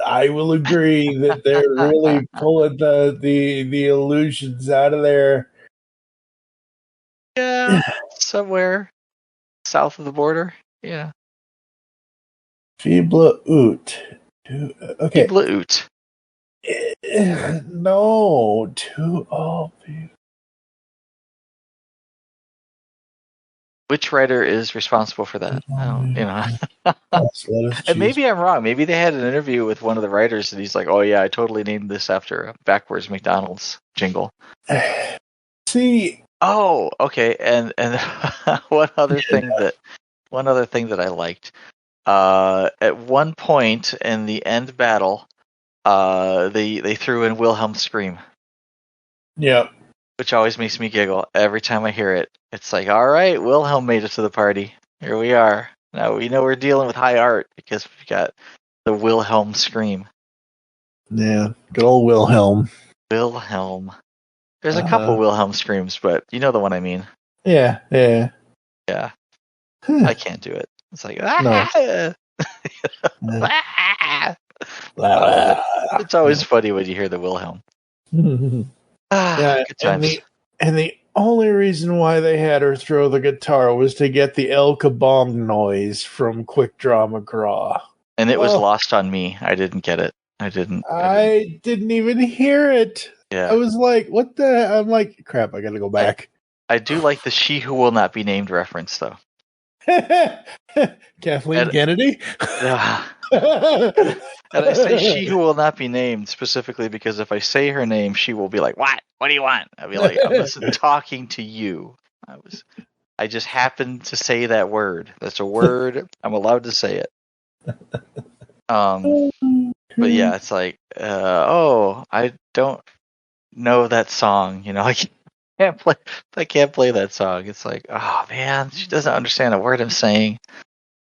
I will agree that they're really pulling the illusions out of there. Yeah, somewhere south of the border. Yeah. Feebla-Oot. Okay. Feebla-Oot. No, to all beef. Which writer is responsible for that? I don't, And maybe I'm wrong. Maybe they had an interview with one of the writers, and he's like, "Oh yeah, I totally named this after a backwards McDonald's jingle." See. Oh, okay. And one other thing that I liked. At one point in the end battle, they threw in Wilhelm's scream. Yeah. Which always makes me giggle every time I hear it. It's like, all right, Wilhelm made it to the party. Here we are. Now we know we're dealing with high art because we've got the Wilhelm scream. Yeah, good old Wilhelm. Wilhelm. There's a couple Wilhelm screams, but you know the one I mean. Yeah. I can't do it. It's like, no. It's always funny when you hear the Wilhelm. Yeah, and the only reason why they had her throw the guitar was to get the El Kabong noise from Quick Draw McGraw. And it was lost on me. I didn't get it. I didn't even hear it. Yeah. I was like, what the? I'm like, crap, I gotta go back. I do like the She Who Will Not Be Named reference, though. Kathleen Kennedy? Yeah. And I say She Who Will Not Be Named specifically because if I say her name, she will be like, what? What do you want? I'll be like, I'm talking to you. I just happened to say that word. That's a word. I'm allowed to say it. But yeah, it's like, I don't know that song. You know, I can't play that song. It's like, oh man, she doesn't understand a word I'm saying.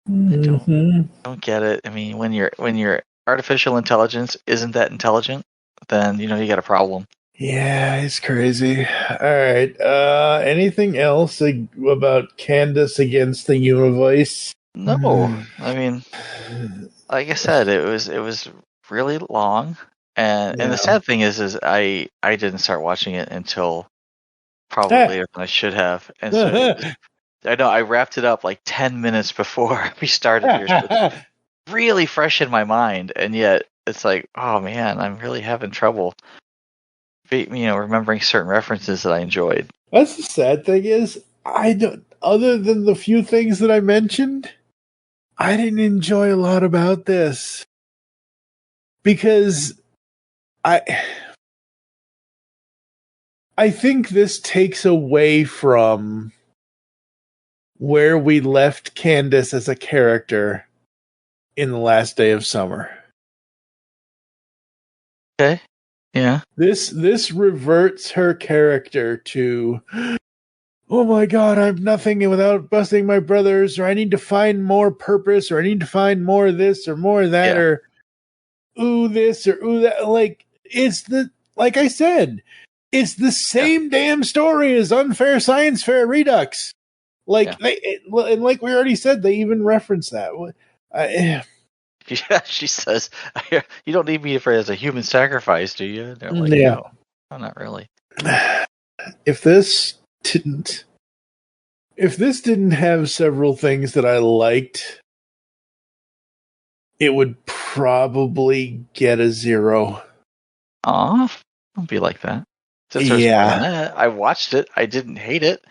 I don't get it. I mean, when your artificial intelligence isn't that intelligent, then you got a problem. Yeah, it's crazy. All right. Anything else about Candace Against the Universe? No. I mean, like I said, it was really long, and the sad thing is I didn't start watching it until probably later than I should have, and so I know I wrapped it up like 10 minutes before we started here. So it's really fresh in my mind, and yet it's like, oh man, I'm really having trouble, remembering certain references that I enjoyed. That's the sad thing is, I don't. Other than the few things that I mentioned, I didn't enjoy a lot about this because I think this takes away from where we left Candace as a character in the last day of summer. Okay. Yeah. This reverts her character to, oh my God, I'm nothing without busting my brothers, or I need to find more purpose, or I need to find more of this or more of that, or ooh this or ooh that. Like, it's like I said, it's the same damn story as Unfair Science Fair Redux. Like and like we already said, they even reference that. Yeah, she says, "You don't need me as a human sacrifice, do you?" And they're like, "No, not really." If this didn't have several things that I liked, it would probably get a 0. Aw, don't be like that. Since there's more than that, I watched it. I didn't hate it.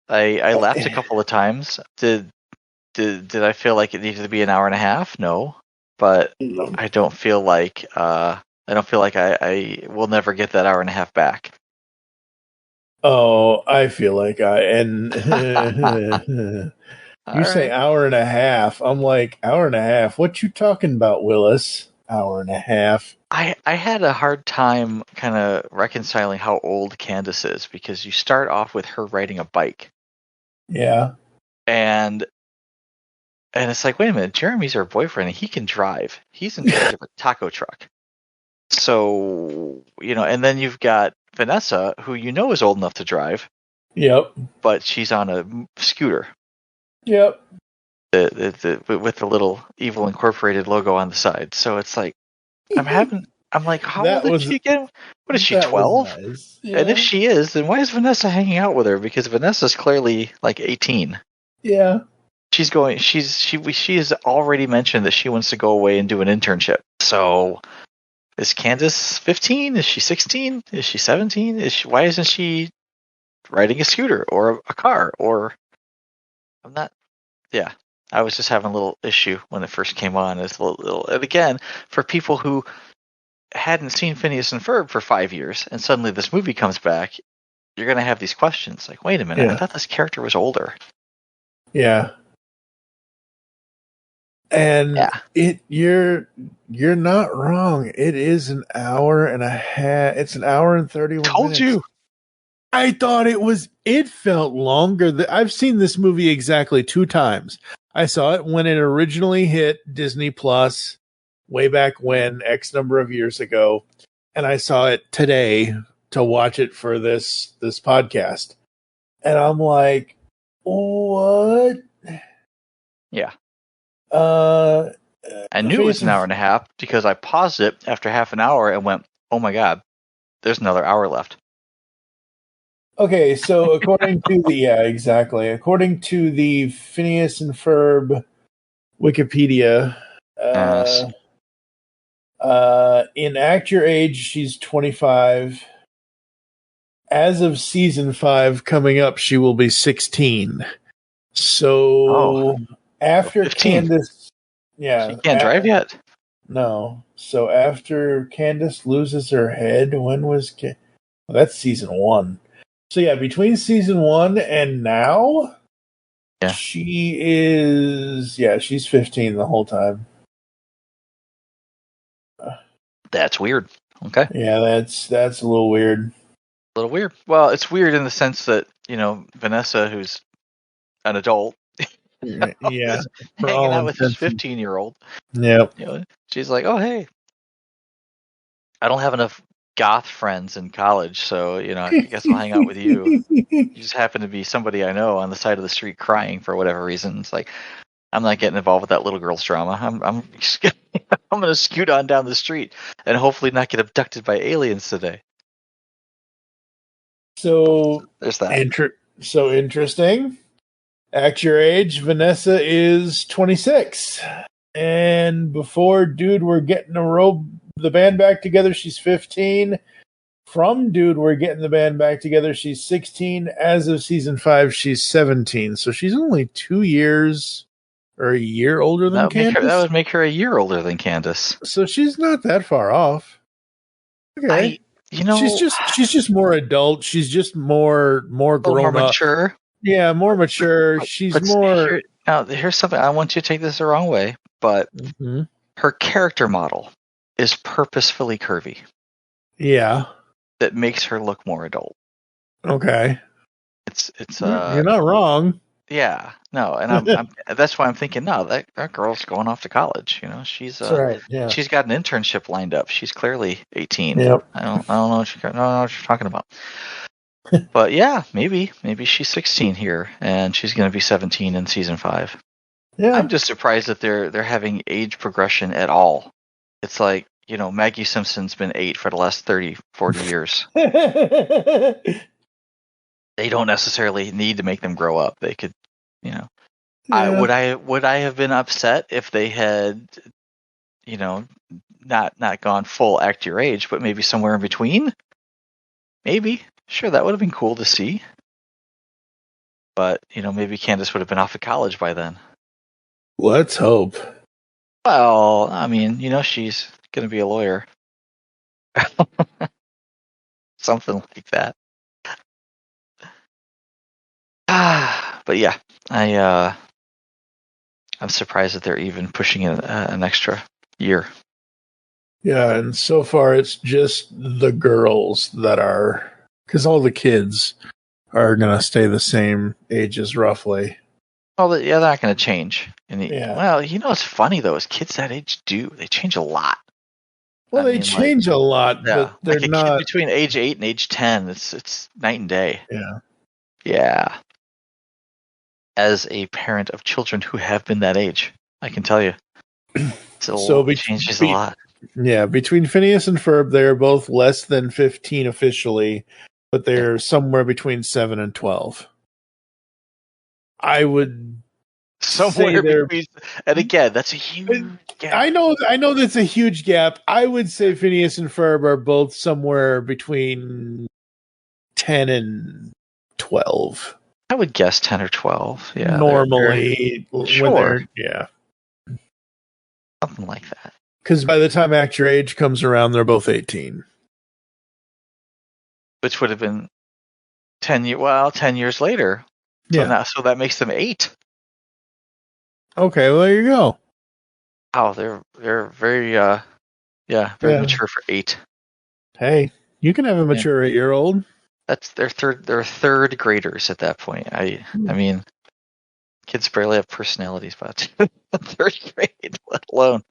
I laughed a couple of times. Did I feel like it needed to be an hour and a half? No, but I don't feel like I will never get that hour and a half back. Oh, I feel like you say hour and a half. I'm like, hour and a half. What you talking about, Willis? Hour and a half. I had a hard time kind of reconciling how old Candace is, because you start off with her riding a bike. Yeah. And it's like, wait a minute, Jeremy's her boyfriend and he can drive. He's in charge of a taco truck. So, and then you've got Vanessa, who is old enough to drive. Yep. But she's on a scooter. Yep. With the little Evil Incorporated logo on the side. So it's like, I'm like, how old is she again? What is she, 12? Nice. Yeah. And if she is, then why is Vanessa hanging out with her? Because Vanessa's clearly like 18. Yeah. She has already mentioned that she wants to go away and do an internship. So is Candace 15? Is she 16? Is she 17? Why isn't she riding a scooter or a car? Or I'm not. Yeah, I was just having a little issue when it first came on. It's a little, and again, for people who hadn't seen Phineas and Ferb for 5 years, and suddenly this movie comes back, you're gonna have these questions like, wait a minute, I thought this character was older. Yeah. And you're not wrong. It is an hour and a half. It's an hour and 31 minutes. Told you. I thought it felt longer. I've seen this movie exactly 2 times. I saw it when it originally hit Disney Plus way back when, X number of years ago. And I saw it today to watch it for this podcast. And I'm like, what? Yeah. I knew it was an hour and a half because I paused it after half an hour and went, oh my God, there's another hour left. Okay, so according to according to the Phineas and Ferb Wikipedia, in Act Your Age, she's 25. As of season 5 coming up, she will be 16. So after 15. Candace, she can't drive yet. No. So after Candace loses her head, when was that's season 1. So yeah, between season 1 and now, she's 15 the whole time. That's weird. Okay. Yeah, that's a little weird. A little weird. Well, it's weird in the sense that, Vanessa, who's an adult, yeah, hanging out with this 15-year-old. Yeah. She's like, oh, hey, I don't have enough goth friends in college, so, I guess I'll hang out with you. You just happen to be somebody I know on the side of the street crying for whatever reason. It's like, I'm not getting involved with that little girl's drama. I'm going to scoot on down the street and hopefully not get abducted by aliens today. So there's that. So interesting. Act Your Age, Vanessa is 26. And before Dude, We're Getting the band back together, she's 15. From Dude, We're Getting the band back together, she's 16. As of season 5, she's 17. So she's only 2 years or a year older than Candace. That would make her a year older than Candace. So she's not that far off. Okay. She's just more adult. She's just more grown up. Mature. Yeah, more mature. She's more. Here's something. I want you to take this the wrong way, but her character model is purposefully curvy. Yeah. That makes her look more adult. Okay. It's you're not wrong. Yeah, no, and I'm that's why I'm thinking, no, that girl's going off to college. You know, she's That's right. Yeah. she's got an internship lined up. She's clearly 18. Yep. I don't know what you're talking about. But yeah, maybe she's 16 here, and she's going to be 17 in season 5. Yeah. I'm just surprised that they're having age progression at all. It's like, you know, Maggie Simpson's been 8 for the last 30, 40 years. They don't necessarily need to make them grow up. They could, you know. Yeah. Would I have been upset if they had, you know, not gone full act your age, but maybe somewhere in between? Maybe. Sure, that would have been cool to see. But, you know, maybe Candace would have been off of college by then. Let's hope. Well, I mean, you know, she's going to be a lawyer. Something like that. But yeah, I'm surprised that they're even pushing an extra year. Yeah, and so far it's just the girls that are, because all the kids are going to stay the same ages roughly. Oh, yeah, they're not going to change. Yeah. Well, you know what's funny though is kids that age they change a lot. Well, they change a lot, but they're like not. Kid between age 8 and age 10. It's night and day. Yeah. Yeah. As a parent of children who have been that age, I can tell you, it changes a lot. Yeah, between Phineas and Ferb, they're both less than 15 officially, but they're somewhere between 7 and 12. I would somewhere between, and again, that's a huge gap. I know that's a huge gap. I would say Phineas and Ferb are both somewhere between 10 and 12. I would guess 10 or 12. Yeah. Normally, sure. Yeah. Something like that. Because by the time Act Your Age comes around, they're both 18. Which would have been 10 years later. Yeah. So that makes them 8. Okay, well, there you go. Oh, they're very very mature for 8. Hey, you can have a mature 8-year-old. That's they're third graders at that point. I mean, kids barely have personalities by third grade, let alone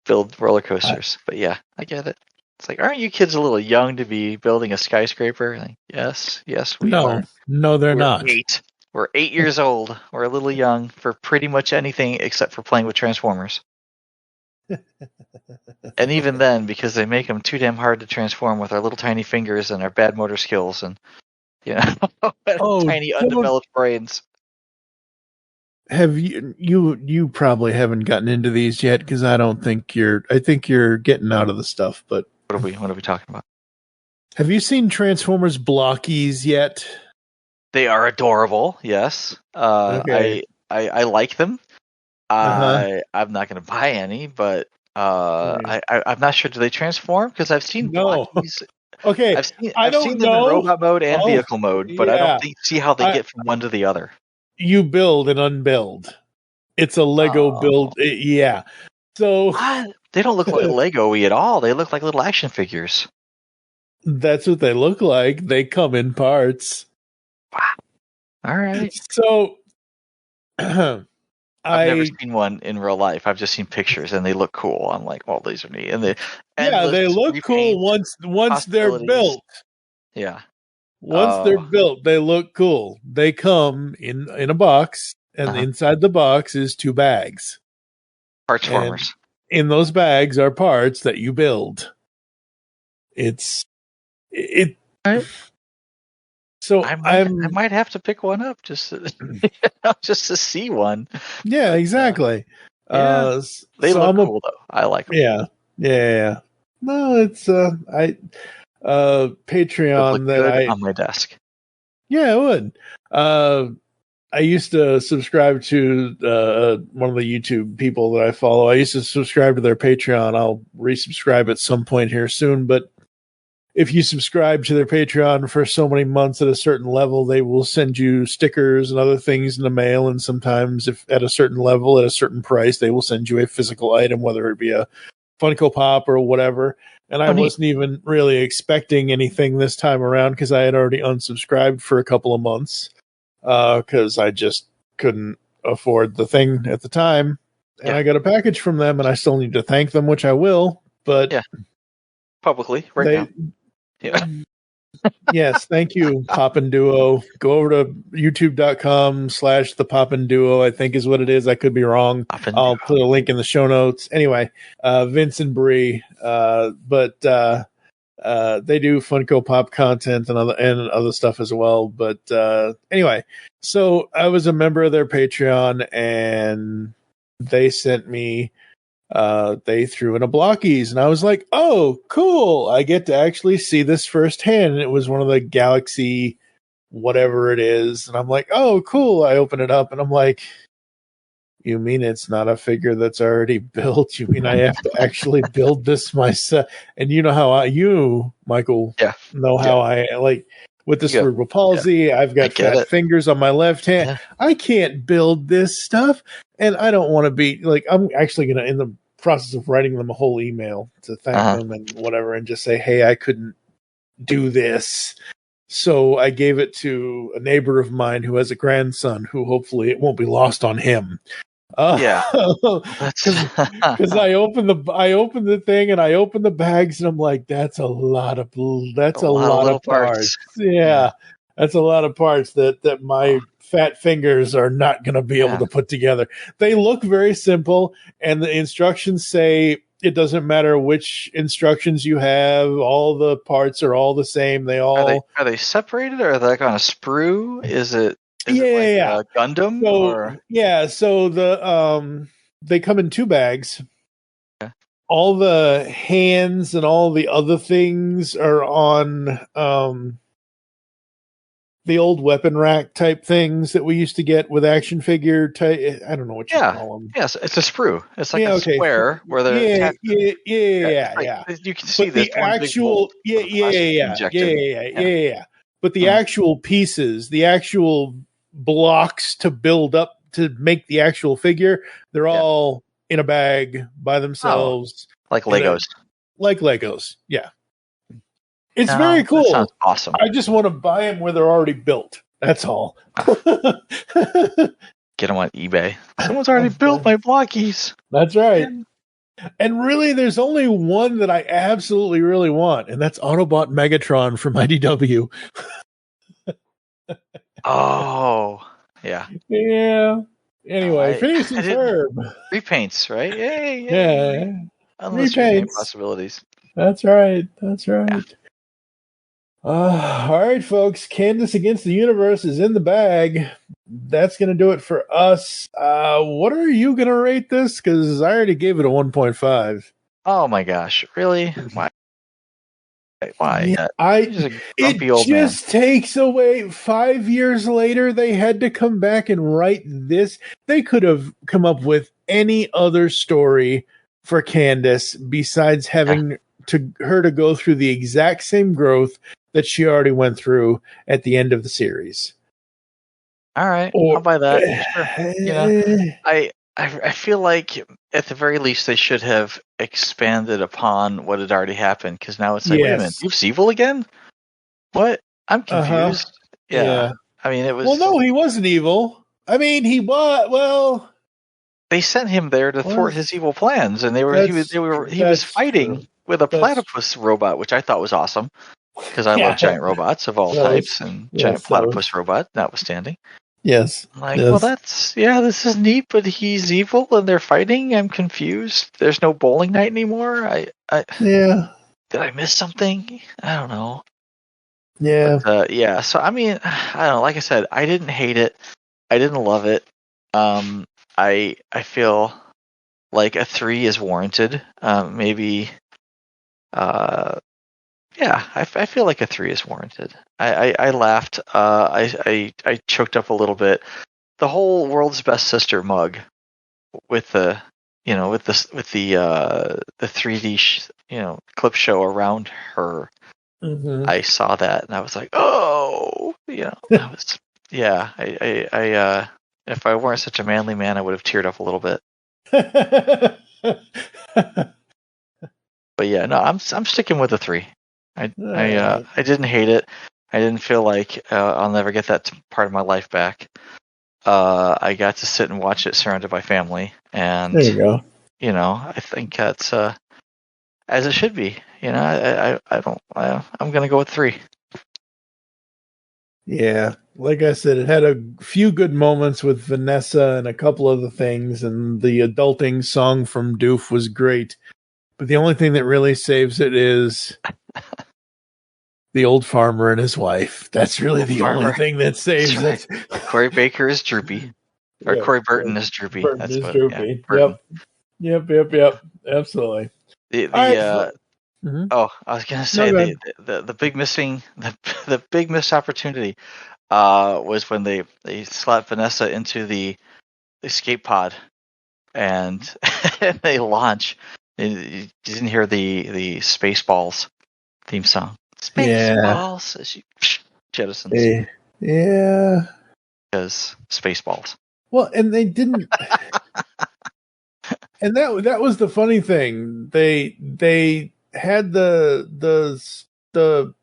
build roller coasters. But yeah, I get it. It's like, aren't you kids a little young to be building a skyscraper? Like, yes, we are. No, they're not. 8. We're 8 years old. We're a little young for pretty much anything except for playing with Transformers. And even then, because they make them too damn hard to transform with our little tiny fingers and our bad motor skills and, you know, tiny undeveloped brains. Have you probably haven't gotten into these yet, because I think you're getting out of the stuff, but what are we talking about? Have you seen Transformers Blockies yet? They are adorable, yes. Okay. I like them. I'm not going to buy any, but I'm not sure. Do they transform? Because I've seen Blockies. Okay, I've seen them in robot mode and vehicle mode, but I don't see how they get from one to the other. You build and unbuild. It's a Lego build. Yeah. So they don't look like Lego-y at all. They look like little action figures. That's what they look like. They come in parts. Wow. All right. So I've never seen one in real life. I've just seen pictures, and they look cool. I'm like, oh, these are neat. And they look cool once they're built. Yeah. Once they're built, they look cool. They come in a box, and inside the box is 2 bags. Parts formers. In those bags are parts that you build. So I might have to pick one up just to see one. Yeah, exactly. They look cool though. I like them. Yeah. No, it's Patreon that on my desk. Yeah, it would. I used to subscribe to one of the YouTube people that I follow. I used to subscribe to their Patreon. I'll resubscribe at some point here soon, but if you subscribe to their Patreon for so many months at a certain level, they will send you stickers and other things in the mail. And sometimes if at a certain level, at a certain price, they will send you a physical item, whether it be a Funko Pop or whatever. And I wasn't even really expecting anything this time around because I had already unsubscribed for a couple of months because I just couldn't afford the thing at the time, and I got a package from them, and I still need to thank them, which I will. But publicly now. Yeah. Yes, thank you, Poppin' Duo. Go over to youtube.com/the Poppin' Duo, I think is what it is. I could be wrong. I'll put a link in the show notes. Anyway, Vince and Bree, but they do Funko Pop content and other stuff as well. But anyway, so I was a member of their Patreon, and they sent me. They threw in a Blockies, and I was like, oh, cool. I get to actually see this firsthand. And it was one of the Galaxy, whatever it is. And I'm like, oh, cool. I open it up, and I'm like, you mean it's not a figure that's already built? You mean I have to actually build this myself? And you know how you, Michael, know how I like with the cerebral palsy. I've got fat fingers on my left hand. Yeah. I can't build this stuff. And I don't want to be like, I'm actually going to, in the process of writing them a whole email to thank them and whatever, and just say, hey, I couldn't do this. So I gave it to a neighbor of mine who has a grandson who hopefully it won't be lost on him. Because I opened the thing and I opened the bags and I'm like, that's a lot of parts. Yeah, that's a lot of parts that my fat fingers are not going to be able to put together. They look very simple, and the instructions say it doesn't matter which instructions you have. All the parts are all the same. They all are they separated, or are they like on a sprue? Is it a Gundam? So the they come in 2 bags. Okay. All the hands and all the other things are on the old weapon rack type things that we used to get with action figure type. I don't know what you call them. Yes, it's a sprue. It's like a square where they're you can see the actual But the actual pieces, the actual blocks to build up to make the actual figure, they're all in a bag by themselves, like Legos. Yeah. It's very cool. That sounds awesome. I just want to buy them where they're already built. That's all. Get them on eBay. Someone's already built my Blockies. That's right. And really, there's only one that I absolutely really want, and that's Autobot Megatron from IDW. Oh, yeah. Yeah. Anyway, Phineas and Ferb. Repaints, right? Yay. Yeah. Unless repaints. Possibilities. That's right. Yeah. All right, folks. Candace Against the Universe is in the bag. That's going to do it for us. What are you going to rate this? Because I already gave it a 1.5. Oh, my gosh. Really? Why? Yeah, it just takes away 5 years later. They had to come back and write this. They could have come up with any other story for Candace besides having her to go through the exact same growth that she already went through at the end of the series. All right, I'll buy that. Sure. I feel like at the very least they should have expanded upon what had already happened, because now it's like, wait a minute, Doof's evil again? What? I'm confused. Yeah. I mean, it was. Well, no, he wasn't evil. I mean, he was. Well, they sent him there to thwart his evil plans, and he was fighting with a platypus robot, which I thought was awesome, because I love giant robots of all types, and giant platypus robot notwithstanding. Yes. Well, this is neat, but he's evil and they're fighting. I'm confused. There's no bowling night anymore. Did I miss something? I don't know. Yeah. But, so, I mean, I don't know. Like I said, I didn't hate it. I didn't love it. I feel like a 3 is warranted. Maybe. I feel like a 3 is warranted. I laughed. I choked up a little bit. The whole World's Best Sister mug with the 3D clip show around her. Mm-hmm. I saw that and I was like, oh, that was I if I weren't such a manly man, I would have teared up a little bit. But yeah, no, I'm sticking with a 3. I didn't hate it. I didn't feel like I'll never get that part of my life back. I got to sit and watch it surrounded by family, and There you go. I think that's as it should be. I'm gonna go with 3. Yeah, like I said, it had a few good moments with Vanessa and a couple other things, and the adulting song from Doof was great. But the only thing that really saves it is the old farmer and his wife. That's really the only thing that saves it. Corey Baker is droopy, or Corey Burton is droopy. Burton is droopy. Yep. Absolutely. I was gonna say the big missing the big missed opportunity was when they slapped Vanessa into the escape pod and they launch. You didn't hear the Spaceballs theme song. Spaceballs as she jettisons. Yeah. Because Spaceballs. Well, and they didn't. And that was the funny thing. They had the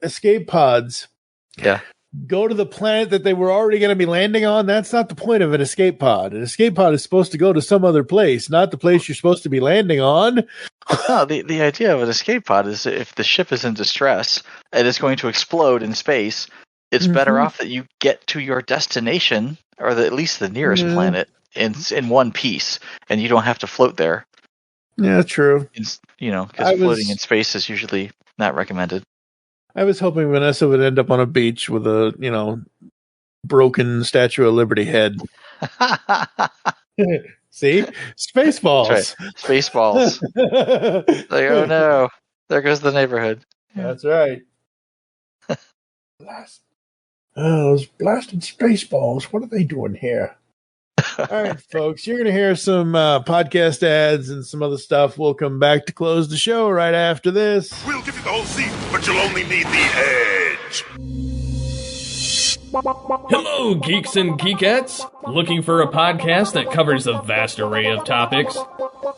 escape pods. Yeah. Go to the planet that they were already going to be landing on. That's not the point of an escape pod. An escape pod is supposed to go to some other place, not the place you're supposed to be landing on. No, the idea of an escape pod is if the ship is in distress and it's going to explode in space, it's better off that you get to your destination, or at least the nearest planet, in one piece, and you don't have to float there. Yeah, true. Because floating in space is usually not recommended. I was hoping Vanessa would end up on a beach with a, broken Statue of Liberty head. See? Spaceballs. That's right. Spaceballs. Like, oh no. There goes the neighborhood. That's right. Those blasted Spaceballs. What are they doing here? All right, folks. You're going to hear some podcast ads and some other stuff. We'll come back to close the show right after this. We'll give you the whole seat, but you'll only need the edge. Hello, geeks and geekettes! Looking for a podcast that covers a vast array of topics?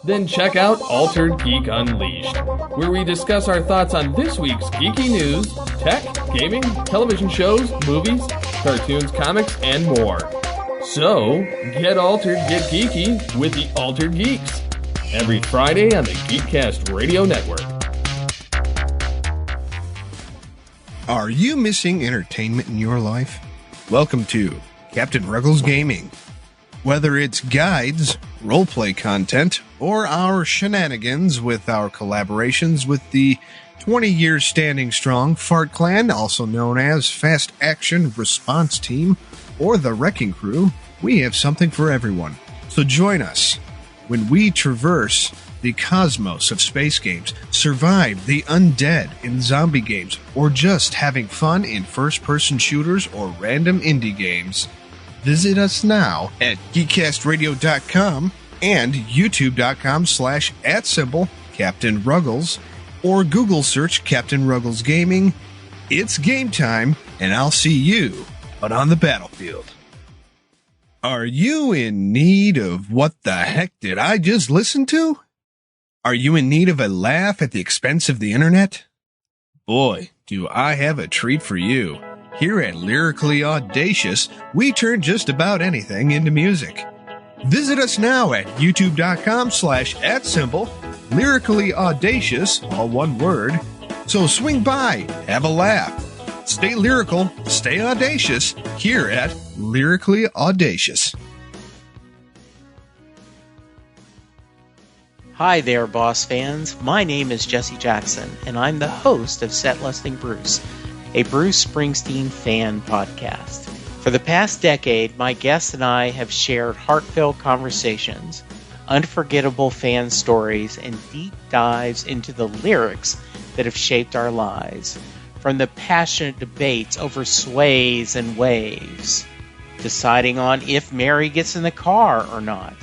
Then check out Altered Geek Unleashed, where we discuss our thoughts on this week's geeky news, tech, gaming, television shows, movies, cartoons, comics, and more. So, get altered, get geeky with the Altered Geeks. Every Friday on the Geekcast Radio Network. Are you missing entertainment in your life? Welcome to Captain Ruggles Gaming. Whether it's guides, roleplay content, or our shenanigans with our collaborations with the 20 years standing strong Fart Clan, also known as Fast Action Response Team, or the Wrecking Crew, we have something for everyone. So join us when we traverse the cosmos of space games, survive the undead in zombie games, or just having fun in first-person shooters or random indie games. Visit us now at geekcastradio.com and youtube.com/@Captain Ruggles, or Google search Captain Ruggles Gaming. It's game time, and I'll see you out on the battlefield. Are you in need of what the heck did I just listen to? Are you in need of a laugh at the expense of the internet? Boy, do I have a treat for you. Here at Lyrically Audacious, we turn just about anything into music. Visit us now at youtube.com/@Lyrically Audacious, all one word. So swing by, have a laugh. Stay lyrical, stay audacious, here at Lyrically Audacious. Hi there, Boss fans. My name is Jesse Jackson, and I'm the host of Set Listing Bruce, a Bruce Springsteen fan podcast. For the past decade, my guests and I have shared heartfelt conversations, unforgettable fan stories, and deep dives into the lyrics that have shaped our lives. From the passionate debates over sways and waves, deciding on if Mary gets in the car or not,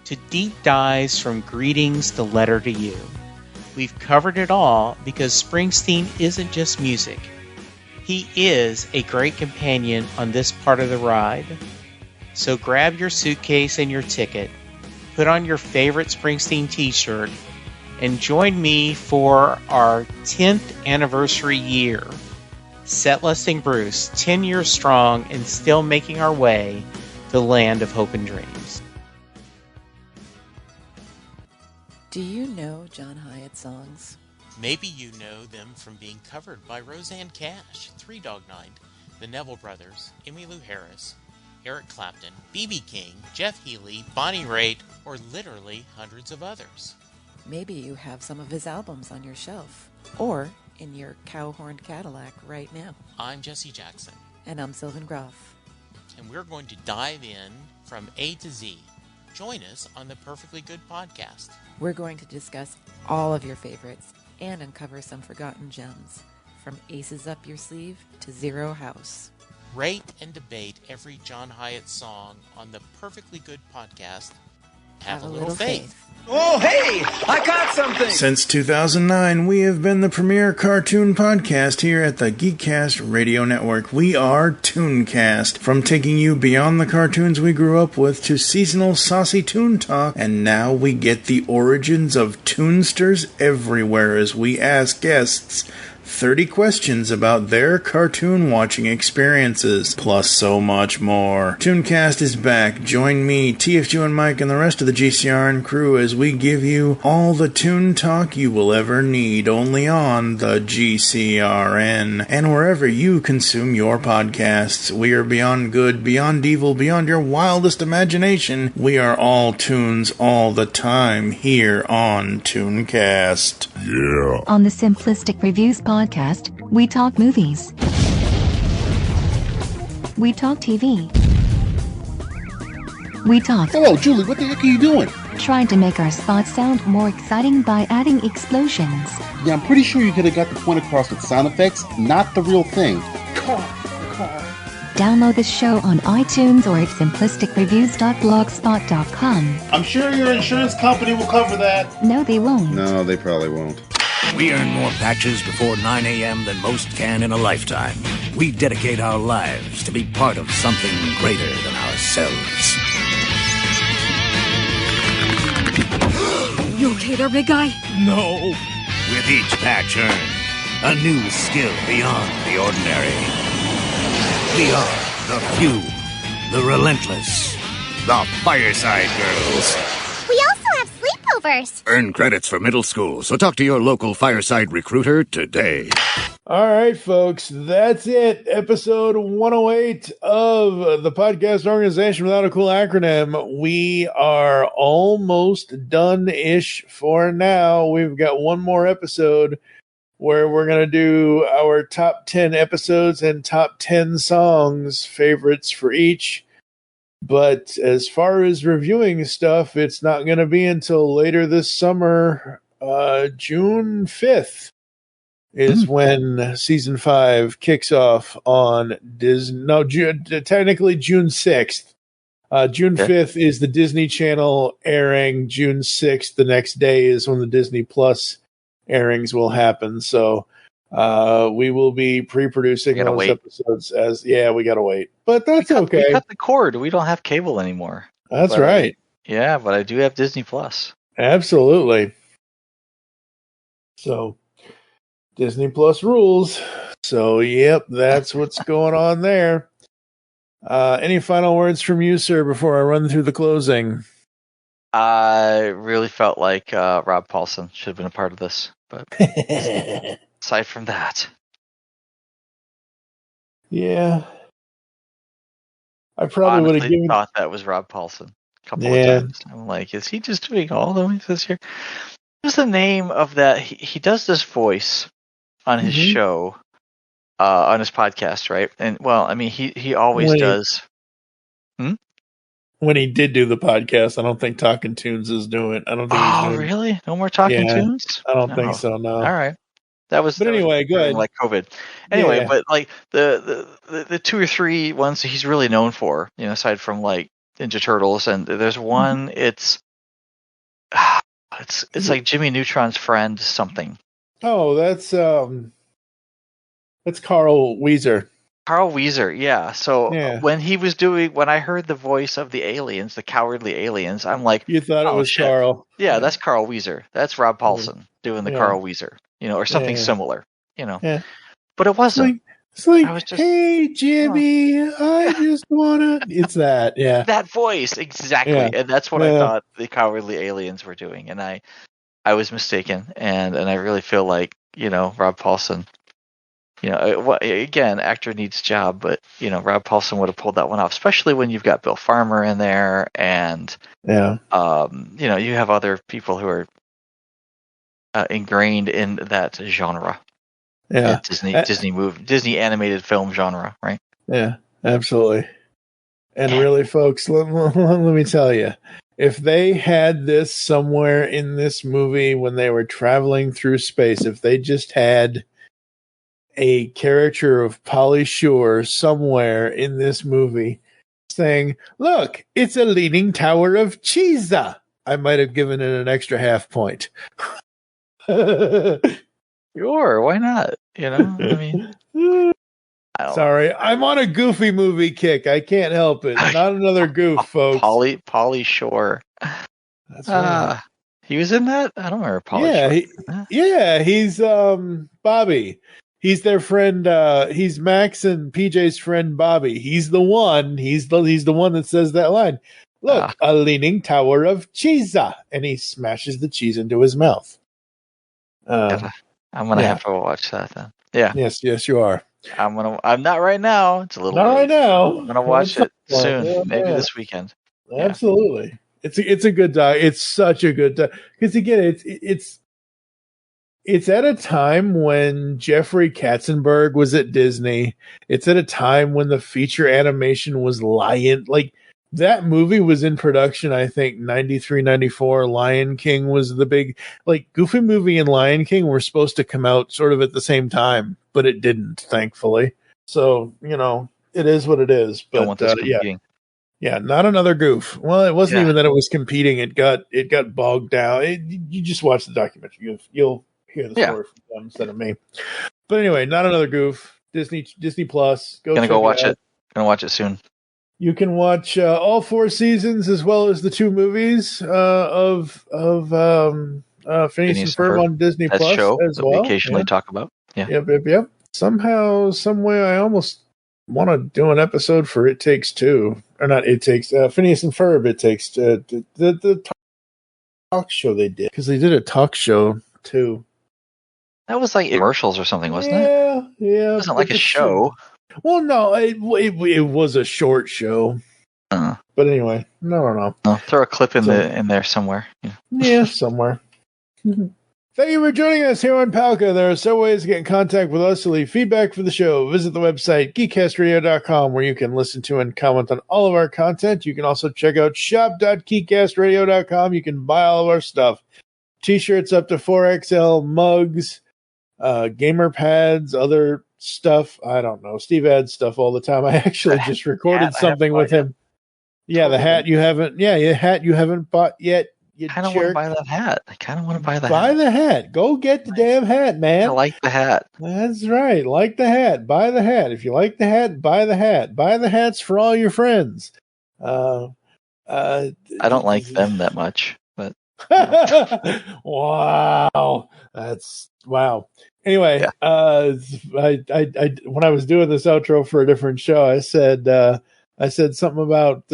to deep dives from greetings to letter to you. We've covered it all because Springsteen isn't just music. He is a great companion on this part of the ride. So grab your suitcase and your ticket, put on your favorite Springsteen t-shirt, and join me for our 10th anniversary year. Set Listing Bruce, 10 years strong and still making our way the land of hope and dreams. Do you know John Hyatt songs? Maybe you know them from being covered by Roseanne Cash, Three Dog Night, the Neville Brothers, Emmylou Harris, Eric Clapton, B.B. King, Jeff Healey, Bonnie Raitt, or literally hundreds of others. Maybe you have some of his albums on your shelf, or in your cow-horned Cadillac right now. I'm Jesse Jackson. And I'm Sylvan Groff. And we're going to dive in from A to Z. Join us on the Perfectly Good podcast. We're going to discuss all of your favorites and uncover some forgotten gems, from Aces Up Your Sleeve to Zero House. Rate and debate every John Hyatt song on the Perfectly Good podcast. Have a little faith. Oh, hey! I got something! Since 2009, we have been the premier cartoon podcast here at the Geekcast Radio Network. We are Tooncast. From taking you beyond the cartoons we grew up with to seasonal saucy toon talk, and now we get the origins of toonsters everywhere as we ask guests 30 questions about their cartoon watching experiences, plus so much more. Tooncast is back. Join me, TFG1Mike, and the rest of the GCRN crew as we give you all the toon talk you will ever need, only on the GCRN, and wherever you consume your podcasts. We are beyond good, beyond evil, beyond your wildest imagination. We are all tunes all the time here on Tooncast. Yeah. On the Simplistic Reviews podcast, we talk movies. We talk TV. We talk. Hello, Julie, what the heck are you doing? Trying to make our spots sound more exciting by adding explosions. Yeah, I'm pretty sure you could have got the point across with sound effects, not the real thing. Car. Download the show on iTunes or at simplisticreviews.blogspot.com. I'm sure your insurance company will cover that. No, they won't. No, they probably won't. We earn more patches before 9 a.m. than most can in a lifetime. We dedicate our lives to be part of something greater than ourselves. You okay there, big guy? No. With each patch earned, a new skill beyond the ordinary. We are the few, the relentless, the Fireside Girls. We also have sleepovers. Earn credits for middle school, so talk to your local Fireside recruiter today. All right, folks, that's it. Episode 108 of the podcast organization without a cool acronym. We are almost done-ish for now. We've got one more episode where we're going to do our top 10 episodes and top 10 songs, favorites for each. But as far as reviewing stuff, it's not going to be until later this summer. June 5th is when season 5 kicks off on Disney. No, technically June 6th. June 5th is the Disney Channel airing. June 6th, the next day, is when the Disney Plus airings will happen. So we will be pre-producing those episodes we gotta wait, but that's okay. We cut the cord. We don't have cable anymore. That's right. Yeah, but I do have Disney Plus. Absolutely. So Disney Plus rules. So yep, that's what's going on there. Any final words from you, sir, before I run through the closing? I really felt like Rob Paulson should have been a part of this, but aside from that, yeah, I probably would have thought that was Rob Paulson a couple of times. I'm like, is he just doing all the voices here? What's the name of that? He does this voice on his show, on his podcast, right? And well, I mean, he always does. When he did do the podcast, I don't think Talking Tunes is doing. I don't think. Oh, really? No more Talking Tunes? I don't think so. No. All right. That was. But anyway, go ahead. Like COVID. Anyway, but like the 2 or 3 ones he's really known for, aside from like Ninja Turtles, and there's one. It's like Jimmy Neutron's friend something. Oh, that's Carl Weezer. Carl Weezer, yeah. So when I heard the voice of the aliens, the cowardly aliens, I'm like, you thought it was Carl? Yeah, that's Carl Weezer. That's Rob Paulson doing the Carl Weezer, or something similar, But it wasn't. It's like, I was just, hey, Jimmy, I just wanna. It's that, yeah. That voice, exactly, Yeah. and that's what I thought the Cowardly Aliens were doing, and I was mistaken, and I really feel like Rob Paulson. Again, actor needs job, but Rob Paulson would have pulled that one off, especially when you've got Bill Farmer in there, and you have other people who are ingrained in that genre. Yeah. Disney animated film genre, right? Yeah, absolutely. And really, folks, let me tell you, if they had this somewhere in this movie when they were traveling through space, if they just had a character of Pauly Shore somewhere in this movie saying, look, it's a leaning tower of Cheesa, I might have given it an extra half point. Sure, why not? I mean, sorry, I'm on a Goofy movie kick. I can't help it. Not another goof, folks. Pauly Shore. That's right. He was in that? I don't remember Pauly Shore. He's Bobby. He's their friend. He's Max and PJ's friend Bobby. He's the one. He's the one that says that line. Look, a leaning tower of Cheesa, and he smashes the cheese into his mouth. I'm gonna have to watch that then. Yeah. Yes, you are. I'm not right now. It's a little. Not late. right now. I'm gonna watch it soon. Yeah, maybe this weekend. Absolutely. It's a good doc. It's such a good doc. Because again, it's at a time when Jeffrey Katzenberg was at Disney. It's at a time when the feature animation was Lion. Like, that movie was in production, I think, 93, 94. Lion King was the big... Like, Goofy Movie and Lion King were supposed to come out sort of at the same time, but it didn't, thankfully. So, it is what it is. But, Don't want this competing. Yeah, not another goof. Well, it wasn't even that it was competing. It got bogged down. You just watch the documentary. You'll hear the story from them instead of me. But anyway, not another goof. Disney Plus. Gonna watch it. Gonna watch it soon. You can watch all 4 seasons as well as the 2 movies of Phineas and Ferb on Disney Plus show as that well. We occasionally talk about. Yeah. Yep. Somehow, some way, I almost want to do an episode for It Takes Two, or not It Takes Phineas and Ferb. It Takes the talk show they did, because they did a talk show too. That was like commercials or something, wasn't it? Yeah. It wasn't like a show. Well, no, it was a short show. But anyway, no. I'll throw a clip in there somewhere. Yeah, somewhere. Thank you for joining us here on Palca. There are several ways to get in contact with us to leave feedback for the show. Visit the website, geekcastradio.com, where you can listen to and comment on all of our content. You can also check out shop.geekcastradio.com. You can buy all of our stuff. T-shirts up to 4XL, mugs, gamer pads, other stuff. I don't know. Steve adds stuff all the time. I actually just recorded something with him. Yeah, the hat you haven't. Yeah, the hat you haven't bought yet. I kind of want to buy that hat. Buy the hat. Go get the damn hat, man. I like the hat. That's right. Like the hat. Buy the hat. If you like the hat, buy the hat. Buy the hats for all your friends. I don't like them that much, but wow. That's wow. Anyway, I when I was doing this outro for a different show, I said something about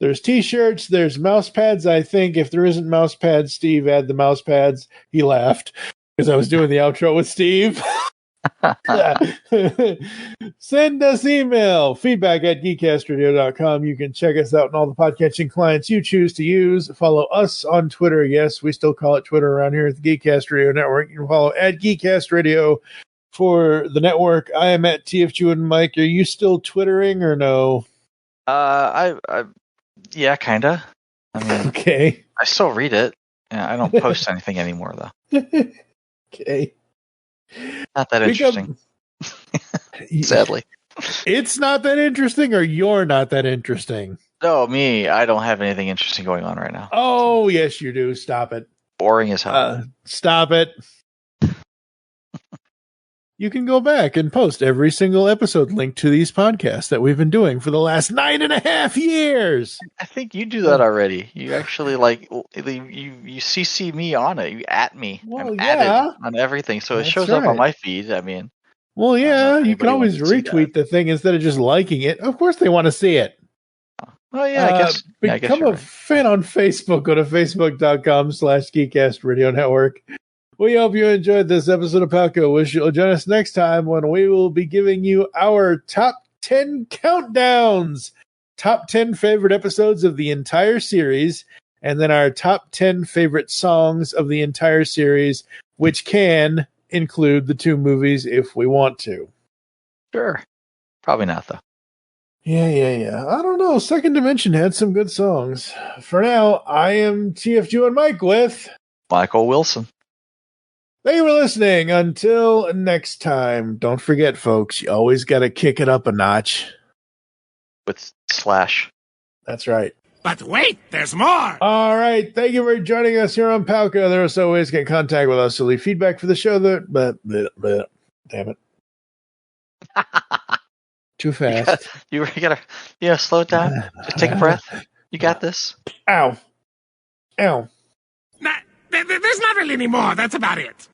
there's T-shirts, there's mouse pads. I think if there isn't mouse pads, Steve, add the mouse pads. He laughed because I was doing the outro with Steve. Send us email, feedback@geekcastradio.com. You can check us out on all the podcatching clients you choose to use. Follow us on Twitter. Yes, we still call it Twitter around here at the Geekcast Radio Network. You can follow at Geekcast Radio for the network. I am at TFG1Mike. Are you still Twittering or no? Yeah, kinda. I mean, okay. I still read it. Yeah, I don't post anything anymore though. Okay. Not that interesting. Sadly. It's not that interesting, or you're not that interesting? No, me. I don't have anything interesting going on right now. Oh, yes, you do. Stop it. Boring as hell. Stop it. You can go back and post every single episode link to these podcasts that we've been doing for the last 9.5 years. I think you do that already. You actually you CC me on it. You at me. Well, I'm added on everything, so it shows up on my feed. I mean, Well, yeah, you can always retweet the thing instead of just liking it. Of course they want to see it. Oh, yeah, I guess. Become a fan on Facebook. Go to facebook.com/Geekcast Radio Network. We hope you enjoyed this episode of Palco. Wish you'll join us next time when we will be giving you our top 10 countdowns. Top 10 favorite episodes of the entire series, and then our top 10 favorite songs of the entire series, which can include the 2 movies if we want to. Sure. Probably not, though. Yeah. I don't know. Second Dimension had some good songs. For now, I am TFG1Mike with Michael Wilson. Thank you for listening. Until next time, don't forget, folks, you always got to kick it up a notch. With Slash. That's right. But wait, there's more! All right. Thank you for joining us here on Palco. There are so ways to get in contact with us. So leave feedback for the show. Damn it. Too fast. You gotta slow it down. Just take a breath. You got this. Ow. There's not really any more. That's about it.